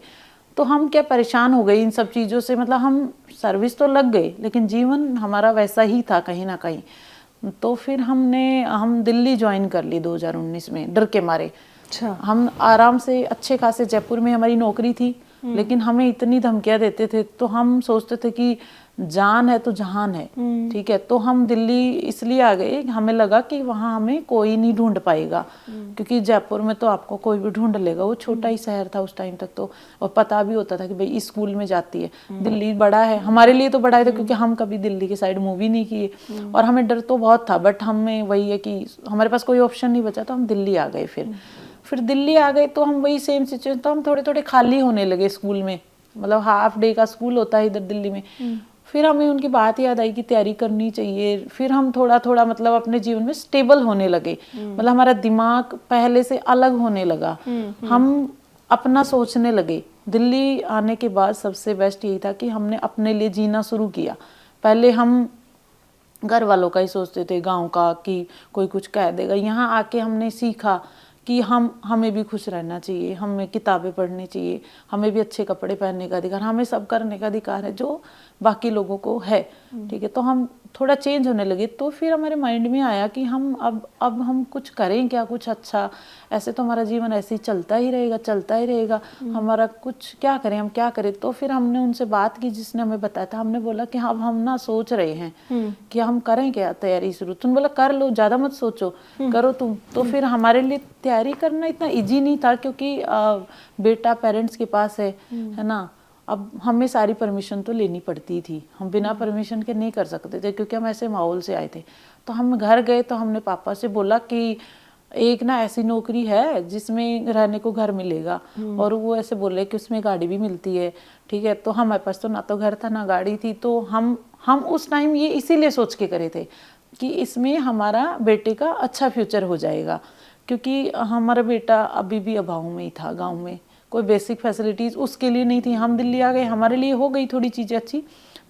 Speaker 1: तो हम क्या परेशान हो गए इन सब चीज़ों से, मतलब हम सर्विस तो लग गए लेकिन जीवन हमारा वैसा ही था कहीं ना कहीं। तो फिर हम दिल्ली ज्वाइन कर ली 2019 में, डर के मारे। अच्छा। हम आराम से अच्छे खासे जयपुर में हमारी नौकरी थी, लेकिन हमें इतनी धमकियां देते थे, तो हम सोचते थे कि जान है तो जहान है, ठीक है। तो हम दिल्ली इसलिए आ गए, हमें लगा कि वहाँ हमें कोई नहीं ढूंढ पाएगा, क्योंकि जयपुर में तो आपको कोई भी ढूंढ लेगा, वो छोटा ही शहर था उस टाइम तक तो, और पता भी होता था कि भाई इस स्कूल में जाती है। दिल्ली बड़ा है, हमारे लिए तो बड़ा है था, क्योंकि हम कभी दिल्ली के साइड मूव ही नहीं किए, और हमें डर तो बहुत था, बट हमें वही है कि हमारे पास कोई ऑप्शन नहीं बचा, तो हम दिल्ली आ गए। फिर दिल्ली आ गए तो हम वही सेम सिचुएशन, तो हम थोड़े थोड़े खाली होने लगे स्कूल में, मतलब हाफ डे का स्कूल होता है इधर दिल्ली में। फिर हमें उनकी बात याद आई कि तैयारी करनी चाहिए। फिर हम थोड़ा थोड़ा मतलब अपने जीवन में स्टेबल होने लगे, मतलब हमारा दिमाग पहले से अलग होने लगा, हम अपना सोचने लगे। दिल्ली आने के बाद सबसे बेस्ट यही था कि हमने अपने लिए जीना शुरू किया। पहले हम घर वालों का ही सोचते थे, गांव का, कि कोई कुछ कह देगा। यहाँ आके हमने सीखा कि हमें भी खुश रहना चाहिए, हमें किताबें पढ़नी चाहिए, हमें भी अच्छे कपड़े पहनने का अधिकार, हमें सब करने का अधिकार है जो बाकी लोगों को है, ठीक है। तो हम थोड़ा चेंज होने लगे, तो फिर हमारे माइंड में आया कि हम अब हम कुछ करें क्या, कुछ अच्छा। ऐसे तो हमारा जीवन ऐसे ही चलता ही रहेगा, हमारा कुछ क्या करें, हम क्या करें। तो फिर हमने उनसे बात की, जिसने हमें बताया था। हमने बोला कि अब हम ना सोच रहे हैं कि हम करें क्या तैयारी शुरू। तुम बोला कर लो, ज़्यादा मत सोचो, करो तुम। तो फिर हमारे लिए तैयारी करना इतना ईजी नहीं था, क्योंकि बेटा पेरेंट्स के पास है ना। अब हमें सारी परमिशन तो लेनी पड़ती थी, हम बिना परमिशन के नहीं कर सकते थे, क्योंकि हम ऐसे माहौल से आए थे। तो हम घर गए तो हमने पापा से बोला कि एक ना ऐसी नौकरी है जिसमें रहने को घर मिलेगा, और वो ऐसे बोले कि उसमें गाड़ी भी मिलती है, ठीक है। तो हमारे पास तो ना तो घर था ना गाड़ी थी, तो हम उस टाइम ये इसीलिए सोच के करे थे कि इसमें हमारा बेटे का अच्छा फ्यूचर हो जाएगा, क्योंकि हमारा बेटा अभी भी अभाव में ही था, गाँव में कोई बेसिक फैसिलिटीज़ उसके लिए नहीं थी। हम दिल्ली आ गए, हमारे लिए हो गई थोड़ी चीज़ें अच्छी,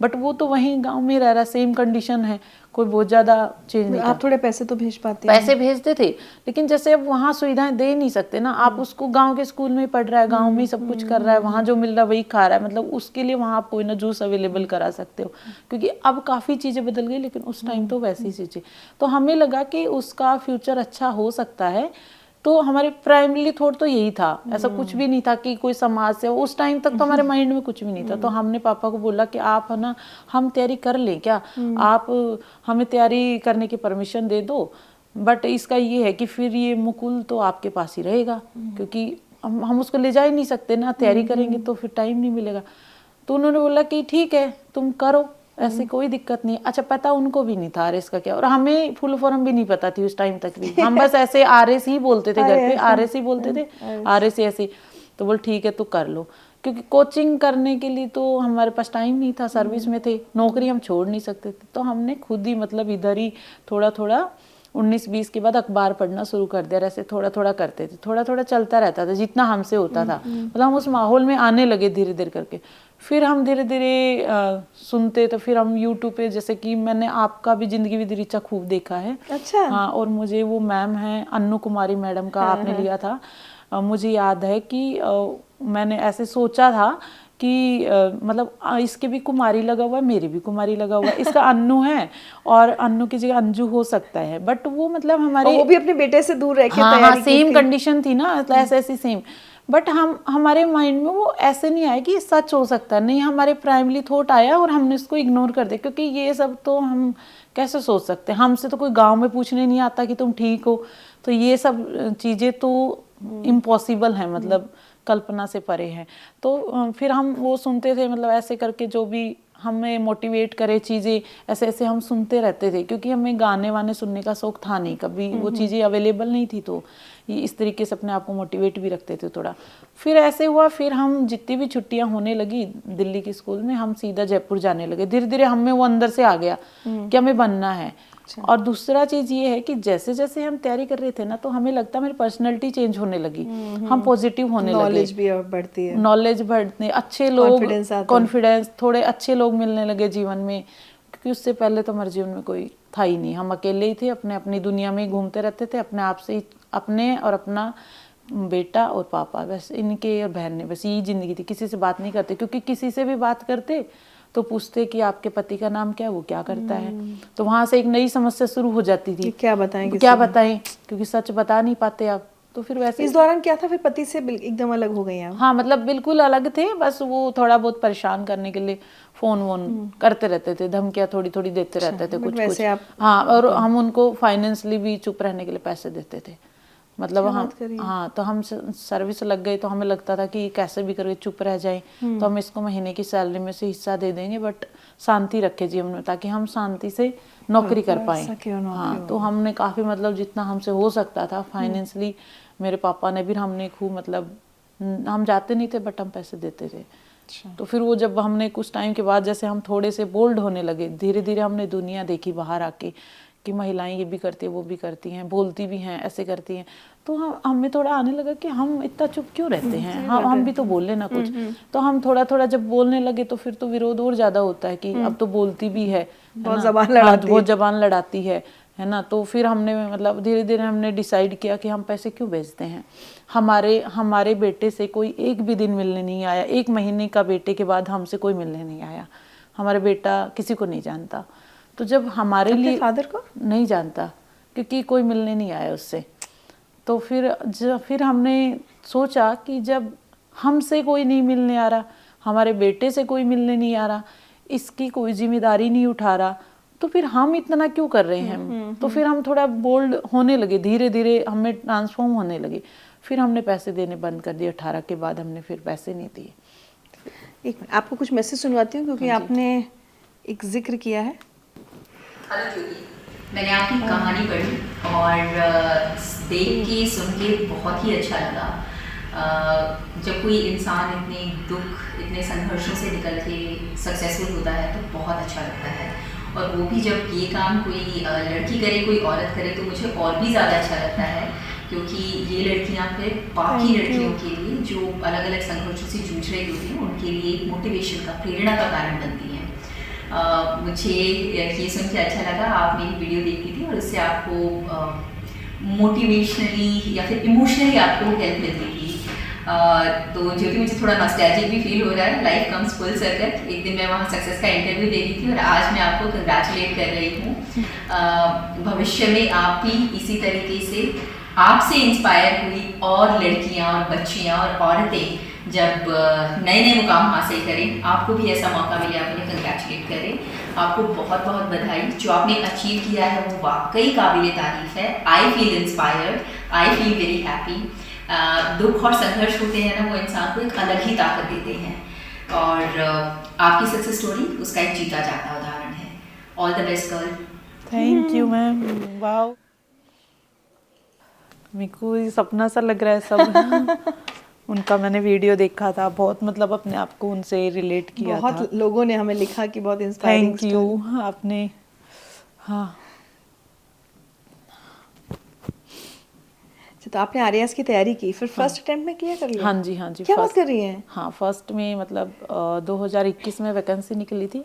Speaker 1: बट वो तो वहीं गांव में रह रहा, सेम कंडीशन है, कोई बहुत ज़्यादा चेंज नहीं।
Speaker 2: आप थोड़े पैसे तो भेज पाते हैं?
Speaker 1: पैसे भेजते थे, लेकिन जैसे अब वहाँ सुविधाएं दे नहीं सकते ना। आप उसको गांव के स्कूल में पढ़ रहा है, गांव में ही सब कुछ कर रहा है, वहाँ जो मिल रहा है वही खा रहा है, मतलब उसके लिए वहाँ आप कोई ना जूस अवेलेबल करा सकते हो, क्योंकि अब काफ़ी चीज़ें बदल गई, लेकिन उस टाइम तो वैसी चीज़ें। तो हमें लगा कि उसका फ्यूचर अच्छा हो सकता है। तो हमारे प्राइमरी थॉट तो यही था, ऐसा कुछ भी नहीं था कि कोई समाज से। उस टाइम तक तो हमारे माइंड में कुछ भी नहीं था। तो हमने पापा को बोला कि आप है ना, हम तैयारी कर लें क्या, आप हमें तैयारी करने की परमिशन दे दो, बट इसका ये है कि फिर ये मुकुल तो आपके पास ही रहेगा, क्योंकि हम उसको ले जा ही नहीं सकते ना, तैयारी करेंगे तो फिर टाइम नहीं मिलेगा। तो उन्होंने बोला कि ठीक है तुम करो, ऐसी कोई दिक्कत नहीं। अच्छा, पता उनको भी नहीं था आरएस का क्या, और हमें फुल फॉर्म भी नहीं पता थी उस टाइम तक भी। हम बस ऐसे आरएस ही बोलते थे घर पे, आरएस ही बोलते थे, आरएस ऐसे। तो बोल ठीक है तो कर लो, क्योंकि कोचिंग करने के लिए तो हमारे पास टाइम नहीं था, सर्विस में थे, नौकरी हम छोड़ नहीं सकते थे। तो हमने खुद ही मतलब इधर ही थोड़ा थोड़ा 19-20 के बाद अखबार पढ़ना शुरू कर दिया। ऐसे थोड़ा थोड़ा करते थे, थोड़ा थोड़ा चलता रहता था जितना हमसे होता था। मतलब हम उस माहौल में आने लगे धीरे धीरे करके। फिर हम धीरे धीरे सुनते, तो फिर हम यूट्यूब पे, जैसे कि मैंने आपका भी जिंदगी विद ऋचा खूब देखा है।
Speaker 2: अच्छा।
Speaker 1: हाँ, और मुझे वो मैम है अन्नू कुमारी मैडम का आपने लिया था। मुझे याद है कि मैंने ऐसे सोचा था कि मतलब इसके भी कुमारी लगा हुआ है, मेरी भी कुमारी लगा हुआ है, इसका अन्नू है और अन्नू की जगह अंजू हो सकता है। बट वो मतलब हमारे,
Speaker 2: वो भी अपने बेटे से दूर रह के
Speaker 1: हाँ
Speaker 2: तैयारी
Speaker 1: सेम कंडीशन थी ना, ऐसी सेम। बट हमारे माइंड में वो ऐसे नहीं आया कि सच हो सकता है, नहीं, हमारे प्राइमरी थॉट आया और हमने इसको इग्नोर कर दिया, क्योंकि ये सब तो हम कैसे सोच सकते हैं, हमसे तो कोई गांव में पूछने नहीं आता कि तुम ठीक हो। तो ये सब चीज़ें तो इम्पॉसिबल है, मतलब कल्पना से परे है। तो फिर हम वो सुनते थे, मतलब ऐसे करके जो भी हमें मोटिवेट करे चीज़ें, ऐसे ऐसे हम सुनते रहते थे, क्योंकि हमें गाने वाने सुनने का शौक था नहीं, कभी वो चीज़ें अवेलेबल नहीं थी। तो ये इस तरीके से अपने आप को मोटिवेट भी रखते थे थोड़ा। फिर ऐसे हुआ, फिर हम जितनी भी छुट्टियां होने लगी दिल्ली के स्कूल में, हम सीधा जयपुर जाने लगे। धीरे धीरे हमें वो अंदर से आ गया कि हमें बनना है। और दूसरा चीज ये है कि जैसे जैसे हम तैयारी कर रहे थे ना, तो हमें लगता है मेरी पर्सनैलिटी चेंज होने लगी, हम पॉजिटिव होने लगे,
Speaker 2: नॉलेज भी बढ़ती है,
Speaker 1: नॉलेज बढ़ने, अच्छे लोग, कॉन्फिडेंस, थोड़े अच्छे लोग मिलने लगे जीवन में, क्योंकि उससे पहले तो हमारे जीवन में कोई था ही नहीं। हम अकेले ही थे, अपने अपनी दुनिया में ही घूमते रहते थे, अपने आप से ही, अपने और अपना बेटा और पापा, बस इनके और बहन ने, बस यही जिंदगी थी। किसी से बात नहीं करते, क्योंकि किसी से भी बात करते तो पूछते कि आपके पति का नाम क्या है, वो क्या करता है। तो वहां से एक नई समस्या शुरू हो जाती थी,
Speaker 2: क्या बताएं,
Speaker 1: क्योंकि सच बता नहीं पाते आप। तो फिर वैसे
Speaker 2: इस दौरान क्या था, फिर पति से एकदम अलग हो गई आप?
Speaker 1: हाँ, मतलब बिल्कुल अलग थे, बस वो थोड़ा बहुत परेशान करने के लिए फोन वोन करते रहते थे, धमकियां थोड़ी थोड़ी देते रहते थे, कुछ कुछ। हाँ, और हम उनको फाइनेंशियली भी चुप रहने के लिए पैसे देते थे, मतलब हाँ। तो हम सर्विस लग गए, तो हमें लगता था कि कैसे भी करके चुप रह जाए, तो हम इसको महीने की सैलरी में से हिस्सा दे देंगे, बट शांति रखे जीवन में, ताकि हम शांति से नौकरी कर पाए। हाँ, तो हमने काफ़ी, मतलब जितना हमसे हो सकता था फाइनेंशियली, मेरे पापा ने भी, हमने खूब, मतलब हम जाते नहीं थे बट हम पैसे देते थे। तो फिर वो जब हमने कुछ टाइम के बाद, जैसे हम थोड़े से बोल्ड होने लगे, धीरे धीरे हमने दुनिया देखी बाहर आके कि महिलाएं ये भी करती है, वो भी करती हैं, बोलती भी हैं, ऐसे करती हैं। तो हमें थोड़ा आने लगा कि हम इतना चुप क्यों रहते हैं, हम भी तो बोल लेना कुछ। तो हम थोड़ा थोड़ा जब बोलने लगे, तो फिर तो विरोध और ज्यादा होता है कि अब तो बोलती भी है, बहुत जबान लड़ाती है ना। तो फिर हमने, मतलब धीरे धीरे हमने डिसाइड किया कि हम पैसे क्यों भेजते हैं। हमारे बेटे से कोई एक भी दिन मिलने नहीं आया, 1 महीने का बेटे के बाद हमसे कोई मिलने नहीं आया। हमारा बेटा किसी को नहीं जानता। तो जब हमारे
Speaker 2: अपने
Speaker 1: लिए
Speaker 2: फादर को
Speaker 1: नहीं जानता, क्योंकि कोई मिलने नहीं आया उससे। तो फिर हमने सोचा कि जब हमसे कोई नहीं मिलने आ रहा, हमारे बेटे से कोई मिलने नहीं आ रहा, इसकी कोई जिम्मेदारी नहीं उठा रहा, तो फिर हम इतना क्यों कर रहे हैं। तो फिर हम थोड़ा बोल्ड होने लगे, धीरे धीरे हमें ट्रांसफॉर्म होने लगे। फिर हमने पैसे देने बंद कर दिए। 18 के बाद हमने फिर पैसे नहीं दिए।
Speaker 2: एक मिनट, आपको कुछ मैसेज सुनवाती हूँ क्योंकि आपने एक जिक्र किया है।
Speaker 6: हेलो ज्योति, मैंने आपकी कहानी पढ़ी और देख के सुन के बहुत ही अच्छा लगा। जब कोई इंसान इतने दुख, इतने संघर्षों से निकल के सक्सेसफुल होता है तो बहुत अच्छा लगता है। और वो भी जब ये काम कोई लड़की करे, कोई औरत करे, तो मुझे और भी ज़्यादा अच्छा लगता है, क्योंकि ये लड़कियां फिर बाकी लड़कियों के लिए जो अलग अलग संघर्षों से जूझ रही होती हैं उनके लिए एक मोटिवेशन का, प्रेरणा का कारण बनती हैं। मुझे ये सुन के अच्छा लगा, आप मेरी वीडियो देखती थी और उससे आपको मोटिवेशनली या फिर इमोशनली आपको हेल्प मिलती थी। तो जो कि मुझे थोड़ा नॉस्टैल्जिक भी फील हो रहा है। Life comes full circle. एक दिन मैं वहाँ सक्सेस का इंटरव्यू दे रही थी और आज मैं आपको कंग्रेचुलेट कर रही हूँ। भविष्य में आप भी इसी तरीके से आपसे इंस्पायर हुई और लड़कियाँ और बच्चियाँ और औरतें जब नए नए मुकाम हासिल करें, आपको भी ऐसा मौका मिले, आप उन्हें कंग्रेचुलेट करें। आपको बहुत बहुत बधाई। जो आपने अचीव किया है वो वाकई काबिल तारीफ है। I feel inspired, I feel very happy. दुख और संघर्ष होते हैं ना, वो इंसान को एक अलग ही ताकत देते हैं और आपकी सक्सेस स्टोरी उसका एक जीता जाता उदाहरण है। All the best girl.
Speaker 1: Thank you ma'am. Wow, मेरे को ये सपना सा लग रहा है सब। उनका मैंने वीडियो देखा था, बहुत मतलब अपने आप को उनसे रिलेट किया था।
Speaker 2: बहुत लोगों ने हमें लिखा कि बहुत इंस्पायरिंग।
Speaker 1: थैंक यू आपने। हाँ,
Speaker 2: तो आपने आरएएस की तैयारी की, फिर फर्स्ट अटेम्प्ट में क्लियर कर लिया?
Speaker 1: हाँ जी, हाँ जी।
Speaker 2: क्या बात कर रही हैं?
Speaker 1: हाँ, फर्स्ट में मतलब 2021 में वैकेंसी निकली थी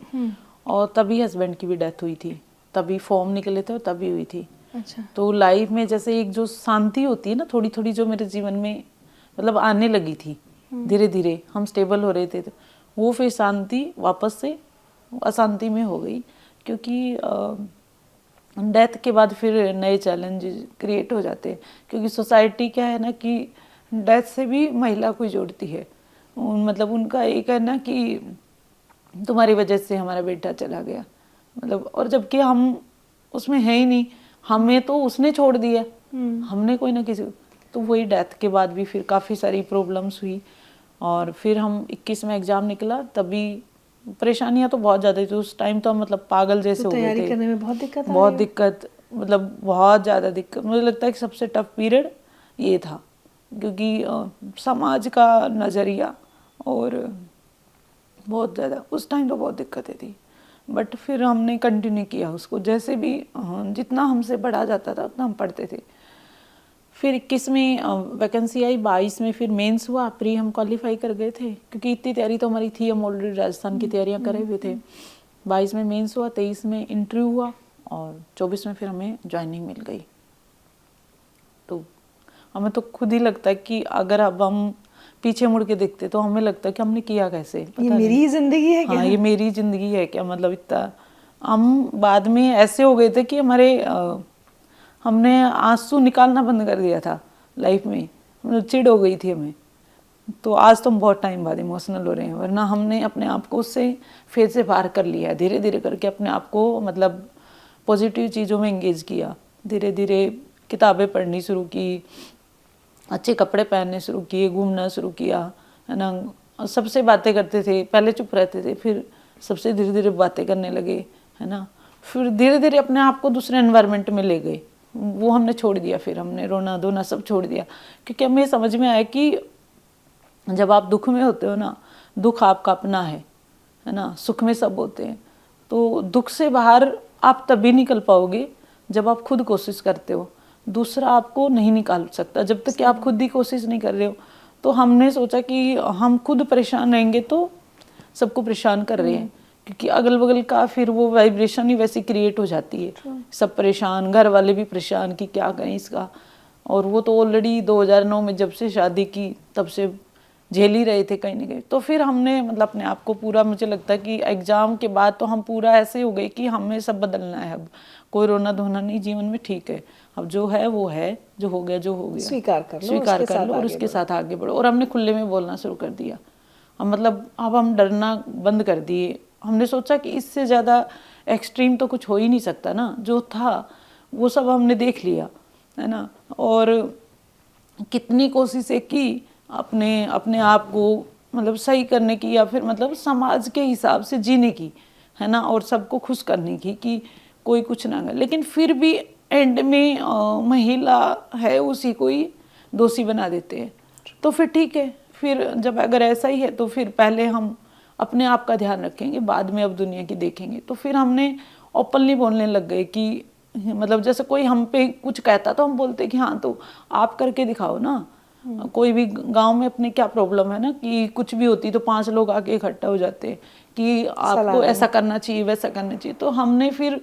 Speaker 1: और तभी हस्बैंड की भी डेथ हुई थी, तभी फॉर्म निकले थे और तभी हुई थी।
Speaker 2: अच्छा।
Speaker 1: तो लाइफ में जैसे एक जो शांति होती है ना, थोड़ी थोड़ी जो मेरे जीवन में मतलब आने लगी थी, धीरे धीरे हम स्टेबल हो रहे थे, तो वो फिर शांति वापस से अशांति में हो गई, क्योंकि डेथ के बाद फिर नए चैलेंज क्रिएट हो जाते हैं। क्योंकि सोसाइटी क्या है ना कि डेथ से भी महिला को जोड़ती है। मतलब उनका एक है ना कि तुम्हारी वजह से हमारा बेटा चला गया, मतलब, और जबकि हम उसमें है ही नहीं, हमें तो उसने छोड़ दिया, हमने कोई ना किसी। तो वही डेथ के बाद भी फिर काफ़ी सारी प्रॉब्लम्स हुई और फिर हम 21 में एग्ज़ाम निकला, तभी परेशानियां तो बहुत ज़्यादा थी उस टाइम। तो हम मतलब पागल जैसे हो गए थे।
Speaker 2: तैयारी करने में बहुत दिक्कत आई?
Speaker 1: बहुत दिक्कत, मतलब बहुत ज़्यादा दिक्कत। मुझे लगता है कि सबसे टफ पीरियड ये था, क्योंकि समाज का नज़रिया और बहुत ज़्यादा उस टाइम तो बहुत दिक्कतें थी। बट फिर हमने कंटिन्यू किया उसको, जैसे भी जितना हमसे बढ़ा जाता था उतना हम पढ़ते थे। फिर 21 में वैकेंसी आई, 22 में फिर मेंस हुआ, प्री हम क्वालिफाई कर गए थे, क्योंकि इतनी तैयारी तो हमारी थी, हम ऑलरेडी राजस्थान की तैयारियां करे हुए थे। 22 में मेंस हुआ, 23 में इंटरव्यू हुआ और 24 में फिर हमें ज्वाइनिंग मिल गई। तो हमें तो खुद ही लगता है कि अगर अब हम पीछे मुड़ के देखते तो हमें लगता है कि हमने किया कैसे,
Speaker 2: ये मेरी ही जिंदगी है क्या?
Speaker 1: हाँ, ये मेरी जिंदगी है क्या, मतलब इतना। हम बाद में ऐसे हो गए थे कि हमने आंसू निकालना बंद कर दिया था लाइफ में, मतलब चिढ़ हो गई थी हमें। तो आज तो हम बहुत टाइम बाद इमोशनल हो रहे हैं, वरना हमने अपने आप को उससे फेज से बाहर कर लिया है, धीरे धीरे करके अपने आप को मतलब पॉजिटिव चीज़ों में एंगेज किया। धीरे धीरे किताबें पढ़नी शुरू की, अच्छे कपड़े पहनने शुरू किए, घूमना शुरू किया, है ना। सबसे बातें करते थे, पहले चुप रहते थे, फिर सबसे धीरे धीरे बातें करने लगे, है ना। फिर धीरे धीरे अपने आप को दूसरे एनवायरनमेंट में ले गए, वो हमने छोड़ दिया। फिर हमने रोना धोना सब छोड़ दिया, क्योंकि हमें समझ में आया कि जब आप दुख में होते हो ना, दुख आपका अपना है ना, सुख में सब होते हैं। तो दुख से बाहर आप तभी निकल पाओगे जब आप खुद कोशिश करते हो, दूसरा आपको नहीं निकाल सकता जब तक कि आप खुद ही कोशिश नहीं कर रहे हो। तो हमने सोचा कि हम खुद परेशान रहेंगे तो सबको परेशान कर रहे हैं, क्योंकि अगल बगल का फिर वो वाइब्रेशन ही वैसी क्रिएट हो जाती है, सब परेशान, घर वाले भी परेशान कि क्या करें इसका। और वो तो ऑलरेडी 2009 में जब से शादी की तब से झेल ही रहे थे कहीं ना कहीं। तो फिर हमने मतलब अपने आप को पूरा, मुझे लगता है कि एग्ज़ाम के बाद तो हम पूरा ऐसे हो गए कि हमें सब बदलना है, अब कोई रोना धोना नहीं जीवन में, ठीक है अब जो है वो है, जो हो गया
Speaker 2: स्वीकार कर लो,
Speaker 1: स्वीकार
Speaker 2: उसके
Speaker 1: कर
Speaker 2: साथ
Speaker 1: लो और
Speaker 2: आगे
Speaker 1: उसके साथ आगे बढ़ो। और हमने खुले में बोलना शुरू कर दिया। हम मतलब अब हम डरना बंद कर दिए। हमने सोचा कि इससे ज़्यादा एक्सट्रीम तो कुछ हो ही नहीं सकता ना, जो था वो सब हमने देख लिया है ना। और कितनी कोशिशें की अपने अपने आप को मतलब सही करने की, या फिर मतलब समाज के हिसाब से जीने की है ना, और सबको खुश करने की कि कोई कुछ ना करे। लेकिन फिर भी एंड में महिला है उसी को ही दोषी बना देते हैं। तो फिर ठीक है, फिर जब अगर ऐसा ही है तो फिर पहले हम अपने आप का ध्यान रखेंगे, बाद में अब दुनिया की देखेंगे। तो फिर हमने ओपनली बोलने लग गए कि मतलब जैसे कोई हम पे कुछ कहता तो हम बोलते कि हाँ तो आप करके दिखाओ ना। कोई भी गांव में अपने क्या प्रॉब्लम है ना कि कुछ भी होती तो 5 लोग आके इकट्ठा हो जाते हैं कि आपको ऐसा करना चाहिए वैसा करना चाहिए। तो हमने फिर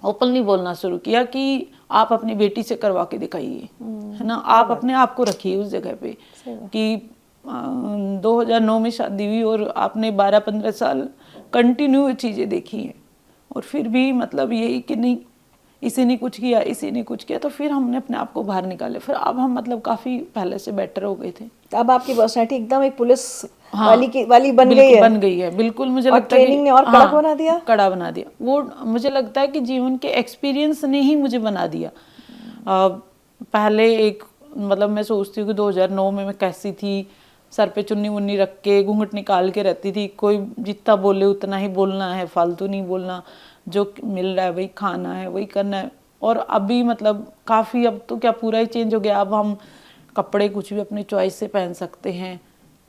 Speaker 1: ओपनली बोलना शुरू किया कि आप अपनी बेटी से करवा के दिखाइए है ना, आप अपने आप को रखिए उस जगह पे कि 2009 में शादी हुई और आपने 12-15 साल कंटिन्यू चीज़ें देखी हैं और फिर भी मतलब यही कि नहीं इसी ने कुछ किया, इसी ने कुछ किया। तो फिर हमने अपने आप को बाहर निकाले। फिर अब हम मतलब काफ़ी पहले से बेटर हो गए थे।
Speaker 2: तो अब आपकी पर्सनैलिटी एकदम एक पुलिस
Speaker 1: हाँ,
Speaker 2: वाली बन गई है।
Speaker 1: बन गई है बिल्कुल। मुझे लगता है
Speaker 2: ट्रेनिंग ने और कड़क बना दिया,
Speaker 1: कड़ा बना दिया। वो मुझे लगता है कि जीवन के एक्सपीरियंस ने ही मुझे बना दिया। पहले एक मतलब मैं सोचती हूँ कि 2009 में मैं कैसी थी, सर पे चुन्नी मुन्नी रख के घूंघट निकाल के रहती थी। कोई जितना बोले उतना ही बोलना है, फालतू नहीं बोलना, जो मिल रहा है वही खाना है, वही करना है। और अभी मतलब काफ़ी अब तो क्या पूरा ही चेंज हो गया। अब हम कपड़े कुछ भी अपने चॉइस से पहन सकते हैं,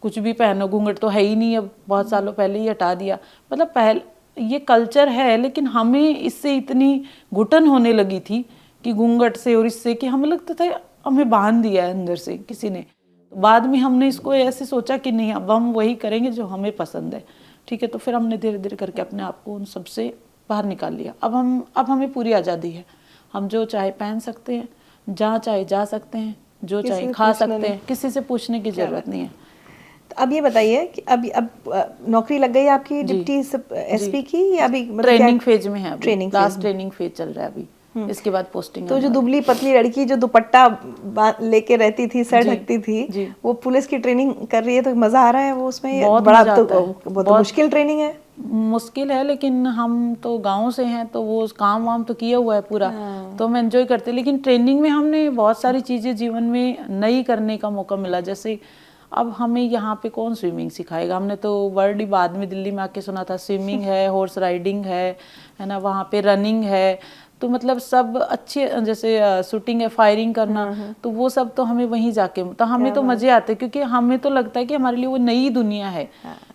Speaker 1: कुछ भी पहनो, घूंघट तो है ही नहीं, अब बहुत सालों पहले ही हटा दिया। मतलब पहले ये कल्चर है, लेकिन हमें इससे इतनी घुटन होने लगी थी कि घूंघट से और इससे कि हमें लगता था हमें बांध दिया है अंदर से किसी ने। तो बाद में हमने इसको ऐसे सोचा कि नहीं अब हम वही करेंगे जो हमें पसंद है, ठीक है। तो फिर हमने धीरे धीरे करके अपने आप को उन सबसे बाहर निकाल लिया। अब हमें पूरी आज़ादी है, हम जो चाहे पहन सकते हैं, जहाँ चाहे जा सकते हैं, जो चाहे खा सकते हैं, किसी से पूछने की जरूरत नहीं है।
Speaker 2: तो अब ये बताइए कि अब नौकरी लग गई है आपकी डिप्टी एसपी की, या अभी मतलब
Speaker 1: ट्रेनिंग फेज में है, अभी
Speaker 2: ट्रेनिंग
Speaker 1: लास्ट ट्रेनिंग फेज चल रहा है अभी, इसके बाद पोस्टिंग।
Speaker 2: तो जो दुबली पतली लड़की जो दुपट्टा लेके रहती थी, सर ढकती थी, वो पुलिस की ट्रेनिंग कर रही है, तो मजा आ रहा है वो उसमें?
Speaker 1: बहुत
Speaker 2: बड़ा
Speaker 1: मजा आता है।
Speaker 2: बहुत मुश्किल ट्रेनिंग है।
Speaker 1: मुश्किल है, लेकिन हम तो गांव से हैं तो वो काम वाम तो किया हुआ है पूरा, तो हम एंजॉय करते हैं। लेकिन ट्रेनिंग में हमने बहुत सारी चीज़ें जीवन में नई करने का मौका मिला। जैसे अब हमें यहाँ पे कौन स्विमिंग सिखाएगा, हमने तो वर्ड ही बाद में दिल्ली में आके सुना था। स्विमिंग है, हॉर्स राइडिंग है ना, वहाँ पे रनिंग है, तो मतलब सब अच्छे, जैसे शूटिंग है, फायरिंग करना, तो वो सब तो हमें वहीं जाके, तो हमें तो मजे आते हैं, क्योंकि हमें तो लगता है कि हमारे लिए वो नई दुनिया है।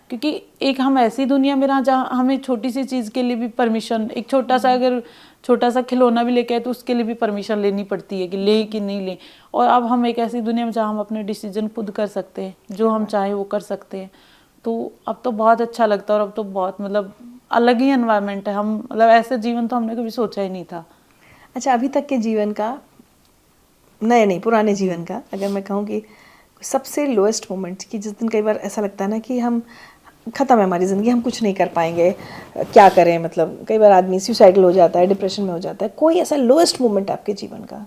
Speaker 1: क्योंकि एक हम ऐसी दुनिया में रहा जहाँ हमें छोटी सी चीज़ के लिए भी परमिशन, एक छोटा सा अगर छोटा सा खिलौना भी लेके आए तो उसके लिए भी परमिशन लेनी पड़ती है कि ले कि नहीं ले। और अब हम एक ऐसी दुनिया में जहाँ हम अपने डिसीजन खुद कर सकते हैं, जो हम चाहें वो कर सकते हैं। तो अब तो बहुत अच्छा लगता है, और अब तो बहुत मतलब अलग ही एनवायरनमेंट है। हम मतलब ऐसे जीवन तो हमने कभी सोचा ही नहीं था।
Speaker 2: अच्छा, अभी तक के जीवन का, नहीं पुराने जीवन का, अगर मैं कहूँ कि सबसे लोएस्ट मोमेंट, कि जिस दिन कई बार ऐसा लगता है ना कि हम ख़त्म है हमारी ज़िंदगी, हम कुछ नहीं कर पाएंगे, क्या करें, मतलब कई बार आदमी सुसाइडल हो जाता है, डिप्रेशन में हो जाता है, कोई ऐसा लोएस्ट मोमेंट आपके जीवन का?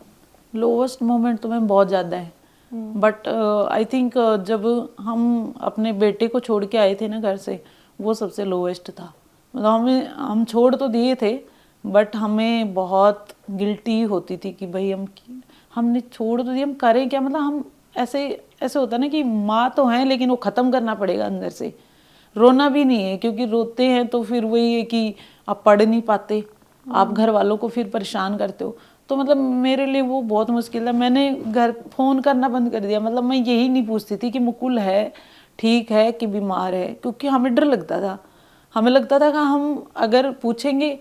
Speaker 1: लोएस्ट मोमेंट तो मैं बहुत ज़्यादा है, बट आई थिंक जब हम अपने बेटे को छोड़ के आए थे ना घर से, वो सबसे लोएस्ट था। मतलब हम छोड़ तो दिए थे, बट हमें बहुत गिल्टी होती थी कि भाई हमने छोड़ तो दिया, हम करें क्या। मतलब हम ऐसे होता ना कि माँ तो हैं, लेकिन वो ख़त्म करना पड़ेगा अंदर से। रोना भी नहीं है, क्योंकि रोते हैं तो फिर वही है कि आप पढ़ नहीं पाते, आप घर वालों को फिर परेशान करते हो। तो मतलब मेरे लिए वो बहुत मुश्किल था। मैंने घर फ़ोन करना बंद कर दिया। मतलब मैं यही नहीं पूछती थी कि मुकुल है, ठीक है कि बीमार है, क्योंकि हमें डर लगता था। हमें लगता था कि हम अगर पूछेंगे,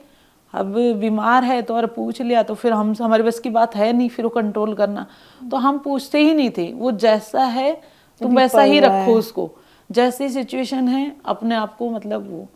Speaker 1: अब बीमार है तो और पूछ लिया तो फिर हमारे बस की बात है नहीं फिर वो कंट्रोल करना। तो हम पूछते ही नहीं थे। वो जैसा है तुम वैसा ही रखो उसको, जैसी सिचुएशन है अपने आप को, मतलब वो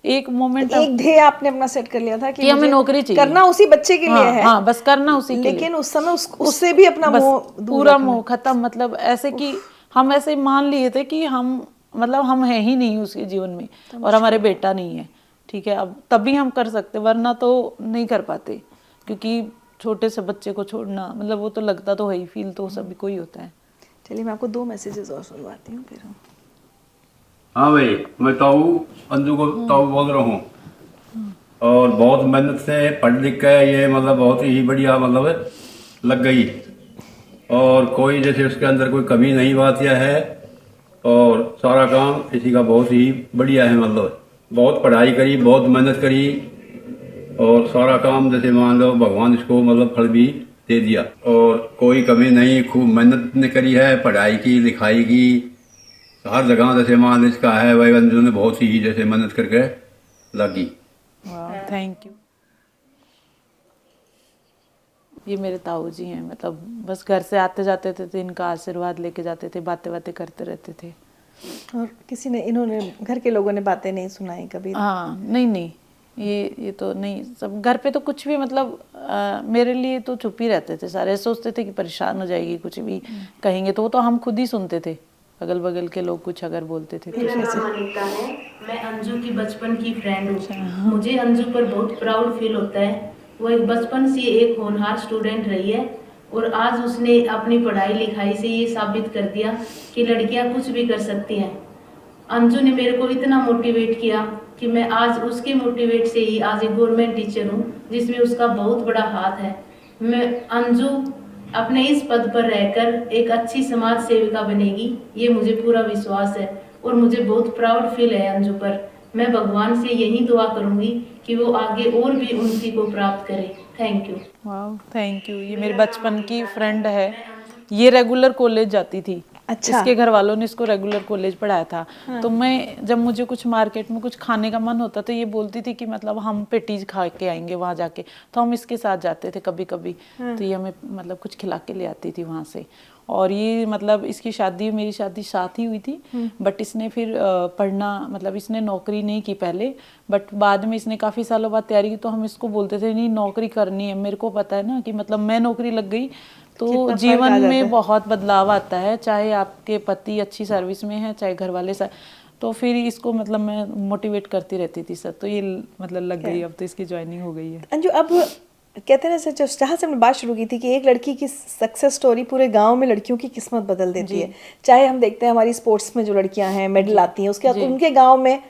Speaker 1: एक मोमेंट,
Speaker 2: एक ध्येय आपने अपना सेट कर लिया था कि
Speaker 1: हमें नौकरी चाहिए,
Speaker 2: करना उसी बच्चे के लिए है।
Speaker 1: हाँ, बस करना उसी के लिए।
Speaker 2: लेकिन उस समय उससे भी अपना मोह
Speaker 1: पूरा मोह खत्म। मतलब ऐसे कि हम ऐसे मान लिए थे कि हम मतलब हम हैं ही नहीं उसके जीवन में और हमारे बेटा नहीं है, ठीक है। अब तभी हम कर सकते, वरना तो नहीं कर पाते, क्योंकि छोटे से बच्चे को छोड़ना मतलब वो तो लगता तो है ही, फील तो सभी को ही होता है।
Speaker 2: चलिए मैं आपको 2 मैसेजेस और सुनवाती हूँ फिर हम।
Speaker 7: हाँ भाई, मैं ताऊ अंजू को ताऊ बोल रहा हूँ, और बहुत मेहनत से पढ़ लिख के ये मतलब बहुत ही बढ़िया मतलब लग गई, और कोई जैसे उसके अंदर कोई कमी नहीं बात यह है, और सारा काम इसी का बहुत ही बढ़िया है। मतलब बहुत पढ़ाई करी, बहुत मेहनत करी, और सारा काम जैसे मान लो भगवान इसको मतलब फल भी दे दिया, और कोई कमी नहीं, खूब मेहनत ने करी है, पढ़ाई की लिखाई की, हर जगह जैसे मान लो इसका है भाई अंजू ने बहुत ही जैसे मेहनत करके लगी।
Speaker 1: Thank you. ये मेरे ताऊ जी हैं, मतलब बस घर से आते जाते थे तो इनका आशीर्वाद लेके जाते थे, बातें बातें करते रहते थे।
Speaker 2: और किसी ने, इन्होंने घर के लोगों ने बातें नहीं सुनाई कभी?
Speaker 1: हाँ नहीं, ये तो नहीं, सब घर पे तो कुछ भी मतलब मेरे लिए तो चुप ही रहते थे सारे, सोचते थे कि परेशान हो जाएगी कुछ भी कहेंगे तो वो तो हम खुद ही सुनते थे, अगल बगल के लोग कुछ अगर बोलते थे।
Speaker 8: मेरा नाम अनीता है, मैं अंजू की बचपन की फ्रेंड हूँ। मुझे अंजू पर बहुत प्राउड फील होता है। वो एक बचपन से एक होनहार स्टूडेंट रही है, और आज उसने अपनी पढ़ाई लिखाई से ये साबित कर दिया कि लड़कियां कुछ भी कर सकती हैं। अंजू ने मेरे को इतना मोटिवेट किया कि मैं आज उसके मोटिवेट से ही आज एक गवर्नमेंट टीचर हूँ, जिसमें उसका बहुत बड़ा हाथ है। मैं अंजू अपने इस पद पर रहकर एक अच्छी समाज सेविका बनेगी, ये मुझे पूरा विश्वास है, और मुझे बहुत प्राउड फील है अंजू पर। मैं भगवान से यही दुआ करूंगी कि वो आगे और भी उन्नति को प्राप्त करे। Thank you.
Speaker 1: वाह, थैंक यू। ये मेरी बचपन की फ्रेंड है, ये रेगुलर कॉलेज जाती थी।
Speaker 2: अच्छा।
Speaker 1: इसके घर वालों ने इसको रेगुलर कॉलेज पढ़ाया था। तो मैं जब मुझे कुछ मार्केट में कुछ खाने का मन होता तो ये बोलती थी कि मतलब हम पेटीज खा के आएंगे वहाँ जाके, तो हम इसके साथ जाते थे कभी कभी। तो ये हमें मतलब कुछ खिला के ले आती थी वहाँ से। और ये मतलब इसकी शादी, मेरी शादी साथ ही हुई थी, बट इसने फिर पढ़ना मतलब इसने नौकरी नहीं की पहले, बट बाद में इसने काफ़ी सालों बाद तैयारी की। तो हम इसको बोलते थे नहीं नौकरी करनी है, मेरे को पता है ना कि मतलब मैं नौकरी लग गई तो जीवन में बहुत बदलाव आता है, चाहे आपके पति अच्छी सर्विस में है चाहे घर वाले तो फिर इसको मतलब मैं मोटिवेट करती रहती थी सर, तो ये मतलब लग गई, अब तो इसकी ज्वाइनिंग हो गई है।
Speaker 2: अंजू, अब कहते हैं ना सर, जहाँ से हमने बात शुरू की थी कि एक लड़की की सक्सेस स्टोरी पूरे गांव में लड़कियों की किस्मत बदल देती है। चाहे हम देखते हैं हमारी स्पोर्ट्स में जो लड़कियां हैं मेडल आती हैं, उसके बाद उनके गांव में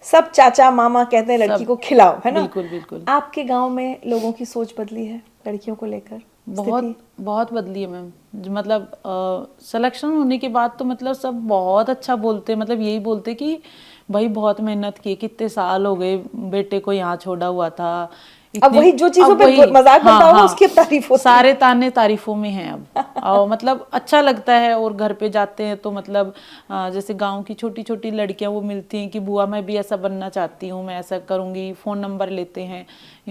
Speaker 2: सब चाचा मामा कहते हैं लड़की को खिलाओ, है ना?
Speaker 1: बिल्कुल बिल्कुल।
Speaker 2: आपके गांव में लोगों की सोच बदली है लड़कियों को लेकर?
Speaker 1: बहुत बदली है मैम। मतलब सिलेक्शन होने के बाद तो मतलब सब बहुत अच्छा बोलते, मतलब यही बोलते कि भाई बहुत मेहनत की, कितने साल हो गए बेटे को यहाँ छोड़ा हुआ था।
Speaker 2: अब वही जो चीजों पे मजाक बनता होगा उसकी तारीफ होती है।
Speaker 1: सारे ताने तारीफों में हैं अब। और मतलब अच्छा लगता है। और घर पे जाते हैं तो मतलब जैसे गांव की छोटी छोटी लड़कियां वो मिलती हैं कि बुआ मैं भी ऐसा बनना चाहती हूँ, मैं ऐसा करूँगी, फ़ोन नंबर लेते हैं,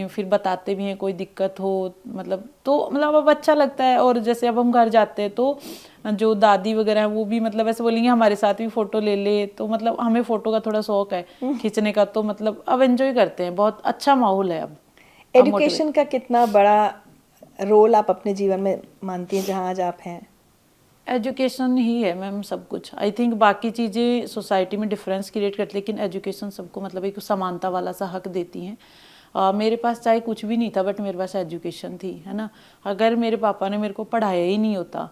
Speaker 1: फिर बताते भी हैं कोई दिक्कत हो, मतलब तो मतलब अब अच्छा लगता है। और जैसे अब हम घर जाते हैं तो जो दादी वगैरह हैं वो भी मतलब ऐसे बोलेंगे हमारे साथ भी फ़ोटो ले ले, तो मतलब हमें फ़ोटो का थोड़ा शौक है खींचने का, तो मतलब अब एंजॉय करते हैं, बहुत अच्छा माहौल है अब।
Speaker 2: एजुकेशन का कितना बड़ा रोल आप अपने जीवन में मानती हैं जहाँ आज आप हैं?
Speaker 1: एजुकेशन ही है मैम सब कुछ। आई थिंक बाकी चीज़ें सोसाइटी में डिफरेंस क्रिएट करती, लेकिन एजुकेशन सबको मतलब एक समानता वाला सा हक देती हैं। मेरे पास चाहे कुछ भी नहीं था बट मेरे पास एजुकेशन थी, है ना। अगर मेरे पापा ने मेरे को पढ़ाया ही नहीं होता,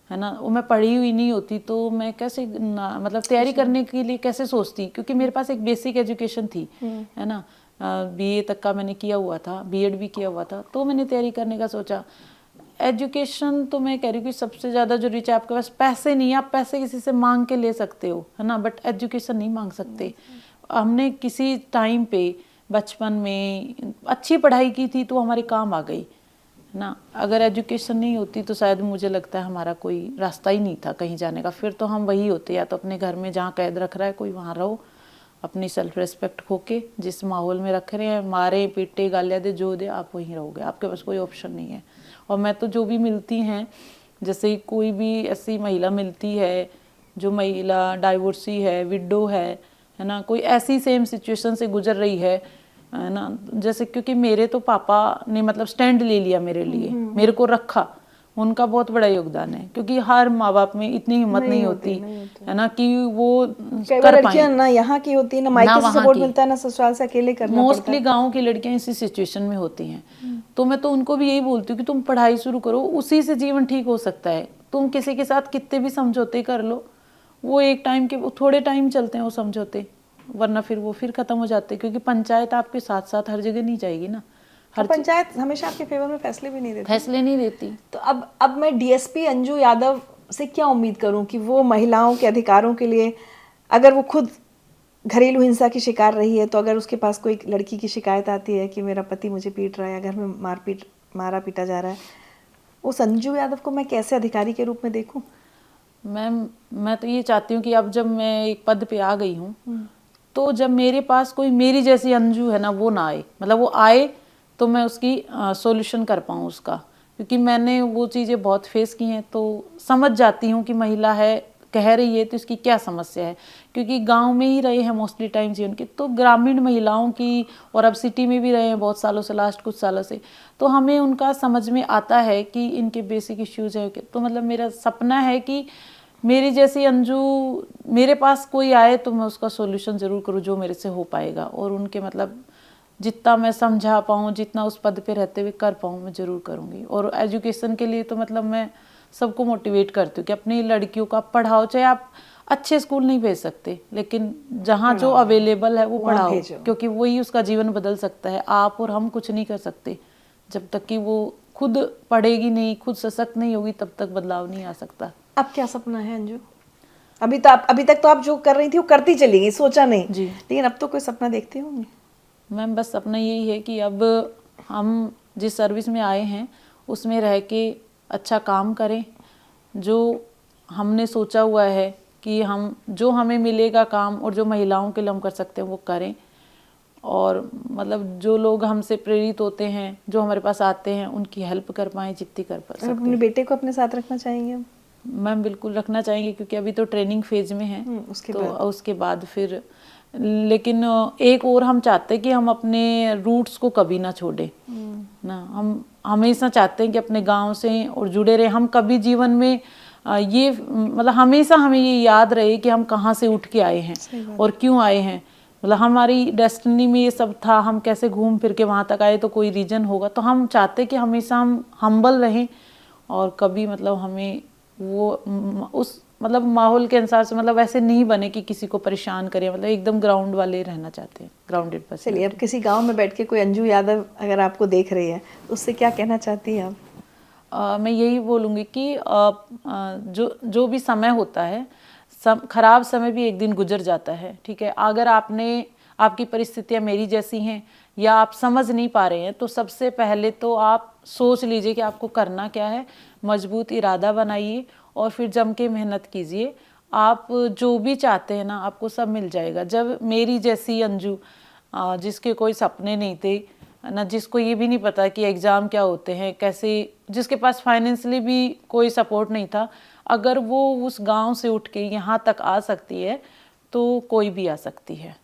Speaker 1: है ना, वो मैं पढ़ी हुई नहीं होती तो मैं कैसे मतलब तैयारी करने के लिए कैसे सोचती, क्योंकि मेरे पास एक बेसिक एजुकेशन थी, है ना। बीए तक का मैंने किया हुआ था, बीएड भी किया हुआ था, तो मैंने तैयारी करने का सोचा। एजुकेशन तो मैं कह रही हूँ कि सबसे ज़्यादा जरूरी, चाहे आपके पास पैसे नहीं, आप पैसे किसी से मांग के ले सकते हो, है ना, बट एजुकेशन नहीं मांग सकते। हमने किसी टाइम पे बचपन में अच्छी पढ़ाई की थी तो हमारे काम आ गई, है ना। अगर एजुकेशन नहीं होती तो शायद मुझे लगता है हमारा कोई रास्ता ही नहीं था कहीं जाने का, फिर तो हम वही होते, या तो अपने घर में जहाँ कैद रख रहा है कोई वहाँ रहो, अपनी सेल्फ रिस्पेक्ट खो के जिस माहौल में रख रहे हैं, मारे पीटे गालियाँ दे जो दे, आप वहीं रहोगे, आपके पास कोई ऑप्शन नहीं है। और मैं तो जो भी मिलती हैं, जैसे कोई भी ऐसी महिला मिलती है जो महिला डाइवोर्सी है, विडो है ना, कोई ऐसी सेम सिचुएशन से गुजर रही है ना, जैसे क्योंकि मेरे तो पापा ने मतलब स्टैंड ले लिया मेरे लिए, मेरे को रखा, उनका बहुत बड़ा योगदान है, क्योंकि हर माँ बाप में इतनी हिम्मत नहीं होती है ना कि वो
Speaker 2: कई बार
Speaker 1: कर
Speaker 2: लड़कियां
Speaker 1: पाए।
Speaker 2: ना यहाँ की होती है ना मायके से सपोर्ट मिलता है ना ससुराल से अकेले करना पड़ता
Speaker 1: मोस्टली गांव की लड़कियां इसी सिचुएशन में होती हैं। तो मैं तो उनको भी यही बोलती हूँ कि तुम पढ़ाई शुरू करो, उसी से जीवन ठीक हो सकता है। तुम किसी के साथ कितने भी समझौते कर लो, वो एक टाइम के, वो थोड़े टाइम चलते हैं वो समझौते, वरना फिर वो फिर खत्म हो जाते हैं, क्योंकि पंचायत आपके साथ साथ हर जगह नहीं जाएगी ना।
Speaker 2: है। पंचायत हमेशा आपके फेवर में फैसले भी नहीं देती।
Speaker 1: फैसले नहीं देती।
Speaker 2: तो अब मैं डीएसपी अंजू यादव से क्या उम्मीद करूं कि वो महिलाओं के अधिकारों के लिए, अगर वो खुद घरेलू हिंसा की शिकार रही है, तो अगर उसके पास कोई लड़की की शिकायत आती है कि मेरा पति मुझे पीट रहा है या घर में मारा पीटा जा रहा है, उस अंजू यादव को मैं कैसे अधिकारी के रूप में देखूं?
Speaker 1: मैम मैं तो ये चाहती हूँ कि अब जब मैं एक पद पे आ गई हूँ, तो जब मेरे पास कोई मेरी जैसी अंजू है ना, वो ना आए, मतलब वो आए तो मैं उसकी सॉल्यूशन कर पाऊँ उसका, क्योंकि मैंने वो चीज़ें बहुत फेस की हैं। तो समझ जाती हूँ कि महिला है, कह रही है तो इसकी क्या समस्या है, क्योंकि गांव में ही रहे हैं मोस्टली टाइम जीवन के, तो ग्रामीण महिलाओं की, और अब सिटी में भी रहे हैं बहुत सालों से, लास्ट कुछ सालों से, तो हमें उनका समझ में आता है कि इनके बेसिक इश्यूज है। तो मतलब मेरा सपना है कि मेरी जैसी अंजू मेरे पास कोई आए तो मैं उसका सॉल्यूशन ज़रूर करूँ जो मेरे से हो पाएगा, और उनके मतलब जितना मैं समझा पाऊँ, जितना उस पद पे रहते हुए कर पाऊँ, मैं ज़रूर करूँगी। और एजुकेशन के लिए तो मतलब मैं सबको मोटिवेट करती हूँ कि अपनी लड़कियों का पढ़ाओ, चाहे आप अच्छे स्कूल नहीं भेज सकते, लेकिन जहाँ जो अवेलेबल है वो पढ़ाओ, क्योंकि वही उसका जीवन बदल सकता है। आप और हम कुछ नहीं कर सकते जब तक कि वो खुद पढ़ेगी नहीं, खुद सशक्त नहीं होगी, तब तक बदलाव नहीं आ सकता।
Speaker 2: अब क्या सपना है अंजू? अभी तक तो आप जो कर रही थी वो करती चली गई, सोचा नहीं
Speaker 1: जी,
Speaker 2: लेकिन अब तो कोई सपना देखती होंगी?
Speaker 1: मैम बस सपना यही है कि अब हम जिस सर्विस में आए हैं उसमें रह के अच्छा काम करें, जो हमने सोचा हुआ है कि हम जो हमें मिलेगा काम और जो महिलाओं के लिए हम कर सकते हैं वो करें, और मतलब जो लोग हमसे प्रेरित होते हैं, जो हमारे पास आते हैं, उनकी हेल्प कर पाएँ जितनी कर सकते हैं।
Speaker 2: अपने बेटे को अपने साथ रखना चाहेंगे?
Speaker 1: मैम बिल्कुल रखना चाहेंगे, क्योंकि अभी तो ट्रेनिंग फेज में है, उसके बाद फिर, लेकिन एक और हम चाहते हैं कि हम अपने रूट्स को कभी ना छोड़ें ना। हम हमेशा चाहते हैं कि अपने गांव से और जुड़े रहे। हम कभी जीवन में ये मतलब हमेशा हमें ये याद रहे कि हम कहाँ से उठ के आए हैं और क्यों आए हैं, मतलब हमारी डेस्टिनी में ये सब था, हम कैसे घूम फिर के वहाँ तक आए, तो कोई रीजन होगा। तो हम चाहते हैं कि हमेशा हम हम्बल रहें, और कभी मतलब हमें वो उस मतलब माहौल के अनुसार से मतलब ऐसे नहीं बने कि किसी को परेशान करें, मतलब एकदम ग्राउंड वाले रहना चाहते हैं, ग्राउंडेड पर्सन।
Speaker 2: चलिए, अब किसी गांव में बैठ के कोई अंजू यादव अगर आपको देख रही है तो उससे क्या कहना चाहती हैं आप?
Speaker 1: मैं यही बोलूँगी कि जो भी समय होता है, खराब समय भी एक दिन गुजर जाता है, ठीक है। अगर आपकी परिस्थितियाँ मेरी जैसी हैं या आप समझ नहीं पा रहे हैं, तो सबसे पहले तो आप सोच लीजिए कि आपको करना क्या है, मजबूत इरादा बनाइए और फिर जम के मेहनत कीजिए। आप जो भी चाहते हैं ना, आपको सब मिल जाएगा। जब मेरी जैसी अंजू, जिसके कोई सपने नहीं थे ना, जिसको ये भी नहीं पता कि एग्ज़ाम क्या होते हैं, कैसे, जिसके पास फाइनेंशियली भी कोई सपोर्ट नहीं था, अगर वो उस गांव से उठ के यहाँ तक आ सकती है तो कोई भी आ सकती है।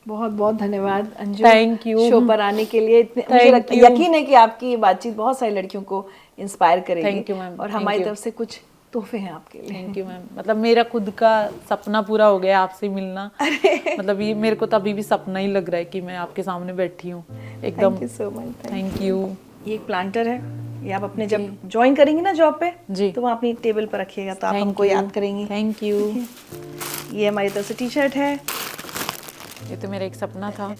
Speaker 2: बहुत बहुत धन्यवाद अंजू,
Speaker 1: थैंक यू
Speaker 2: शो पर आने के लिए। मुझे यकीन है कि आपकी ये बातचीत बहुत सारी लड़कियों को इंस्पायर करेगी।
Speaker 1: थैंक यू मैम,
Speaker 2: और हमारी तरफ से कुछ तोहफे हैं आपके लिए।
Speaker 1: Thank you ma'am. मतलब मेरा खुद का सपना पूरा हो गया आपसे मिलना। मतलब ये मेरे को तो अभी भी सपना ही लग रहा है कि मैं आपके सामने बैठी हूँ एकदम।
Speaker 2: Thank you so much.
Speaker 1: Thank you.
Speaker 2: ये एक प्लांटर है, ये आप अपने जब ज्वाइन करेंगी ना जॉब पे
Speaker 1: जी,
Speaker 2: तो वहाँ अपनी टेबल पर रखिएगा, तो आप हमको याद करेंगी।
Speaker 1: Thank you.
Speaker 2: ये हमारी तरफ से टी शर्ट है,
Speaker 1: ये तो मेरा एक सपना था।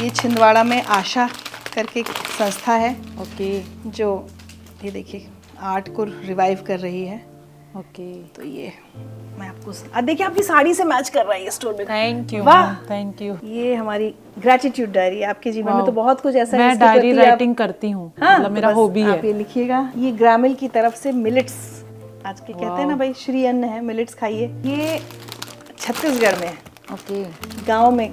Speaker 2: ये छिंदवाड़ा में आशा करके एक संस्था है,
Speaker 1: ओके,
Speaker 2: जो ये देखिए आर्ट को रिवाइव कर रही है।
Speaker 1: ओके,
Speaker 2: तो ये मैं आपको देखिए आपकी साड़ी से मैच कर रहा है ये स्टोर में।
Speaker 1: थैंक यू,
Speaker 2: वाह,
Speaker 1: थैंक यू।
Speaker 2: ये हमारी ग्रेटिट्यूड डायरी। आपके जीवन में तो बहुत कुछ ऐसा है,
Speaker 1: मैं डायरी राइटिंग करती हूँ, मतलब मेरा हॉबी है।
Speaker 2: आप ये लिखिएगा। ये ग्रामीण की तरफ से मिलेट्स, आज के कहते हैं ना भाई, श्री अन्न है, मिलेट्स खाइए। ये छत्तीसगढ़ में है,
Speaker 1: ओके,
Speaker 2: गांव में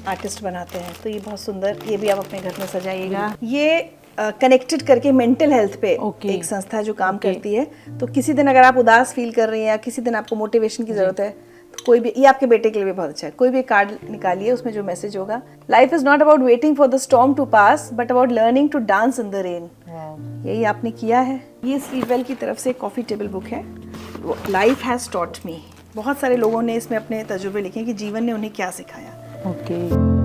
Speaker 2: आर्टिस्ट बनाते हैं, तो ये बहुत सुंदर, ये भी आप अपने घर में सजाइएगा। ये कनेक्टेड करके मेंटल हेल्थ पे एक संस्था जो काम करती है। तो किसी दिन अगर आप उदास फील कर रही हैं या किसी दिन आपको मोटिवेशन की जरूरत है, कोई भी, ये आपके बेटे के लिए भी बहुत अच्छा है, कोई भी कार्ड निकालिए, उसमें जो मैसेज होगा, life is not about waiting for the storm to pass but about learning to dance in the rain. यही आपने किया है। ये स्लीपवेल की तरफ से कॉफ़ी टेबल बुक है, लाइफ हैज़ टॉट मी। बहुत सारे लोगों ने इसमें अपने तजुर्बे लिखे हैं कि जीवन ने उन्हें क्या सिखाया।
Speaker 1: ओके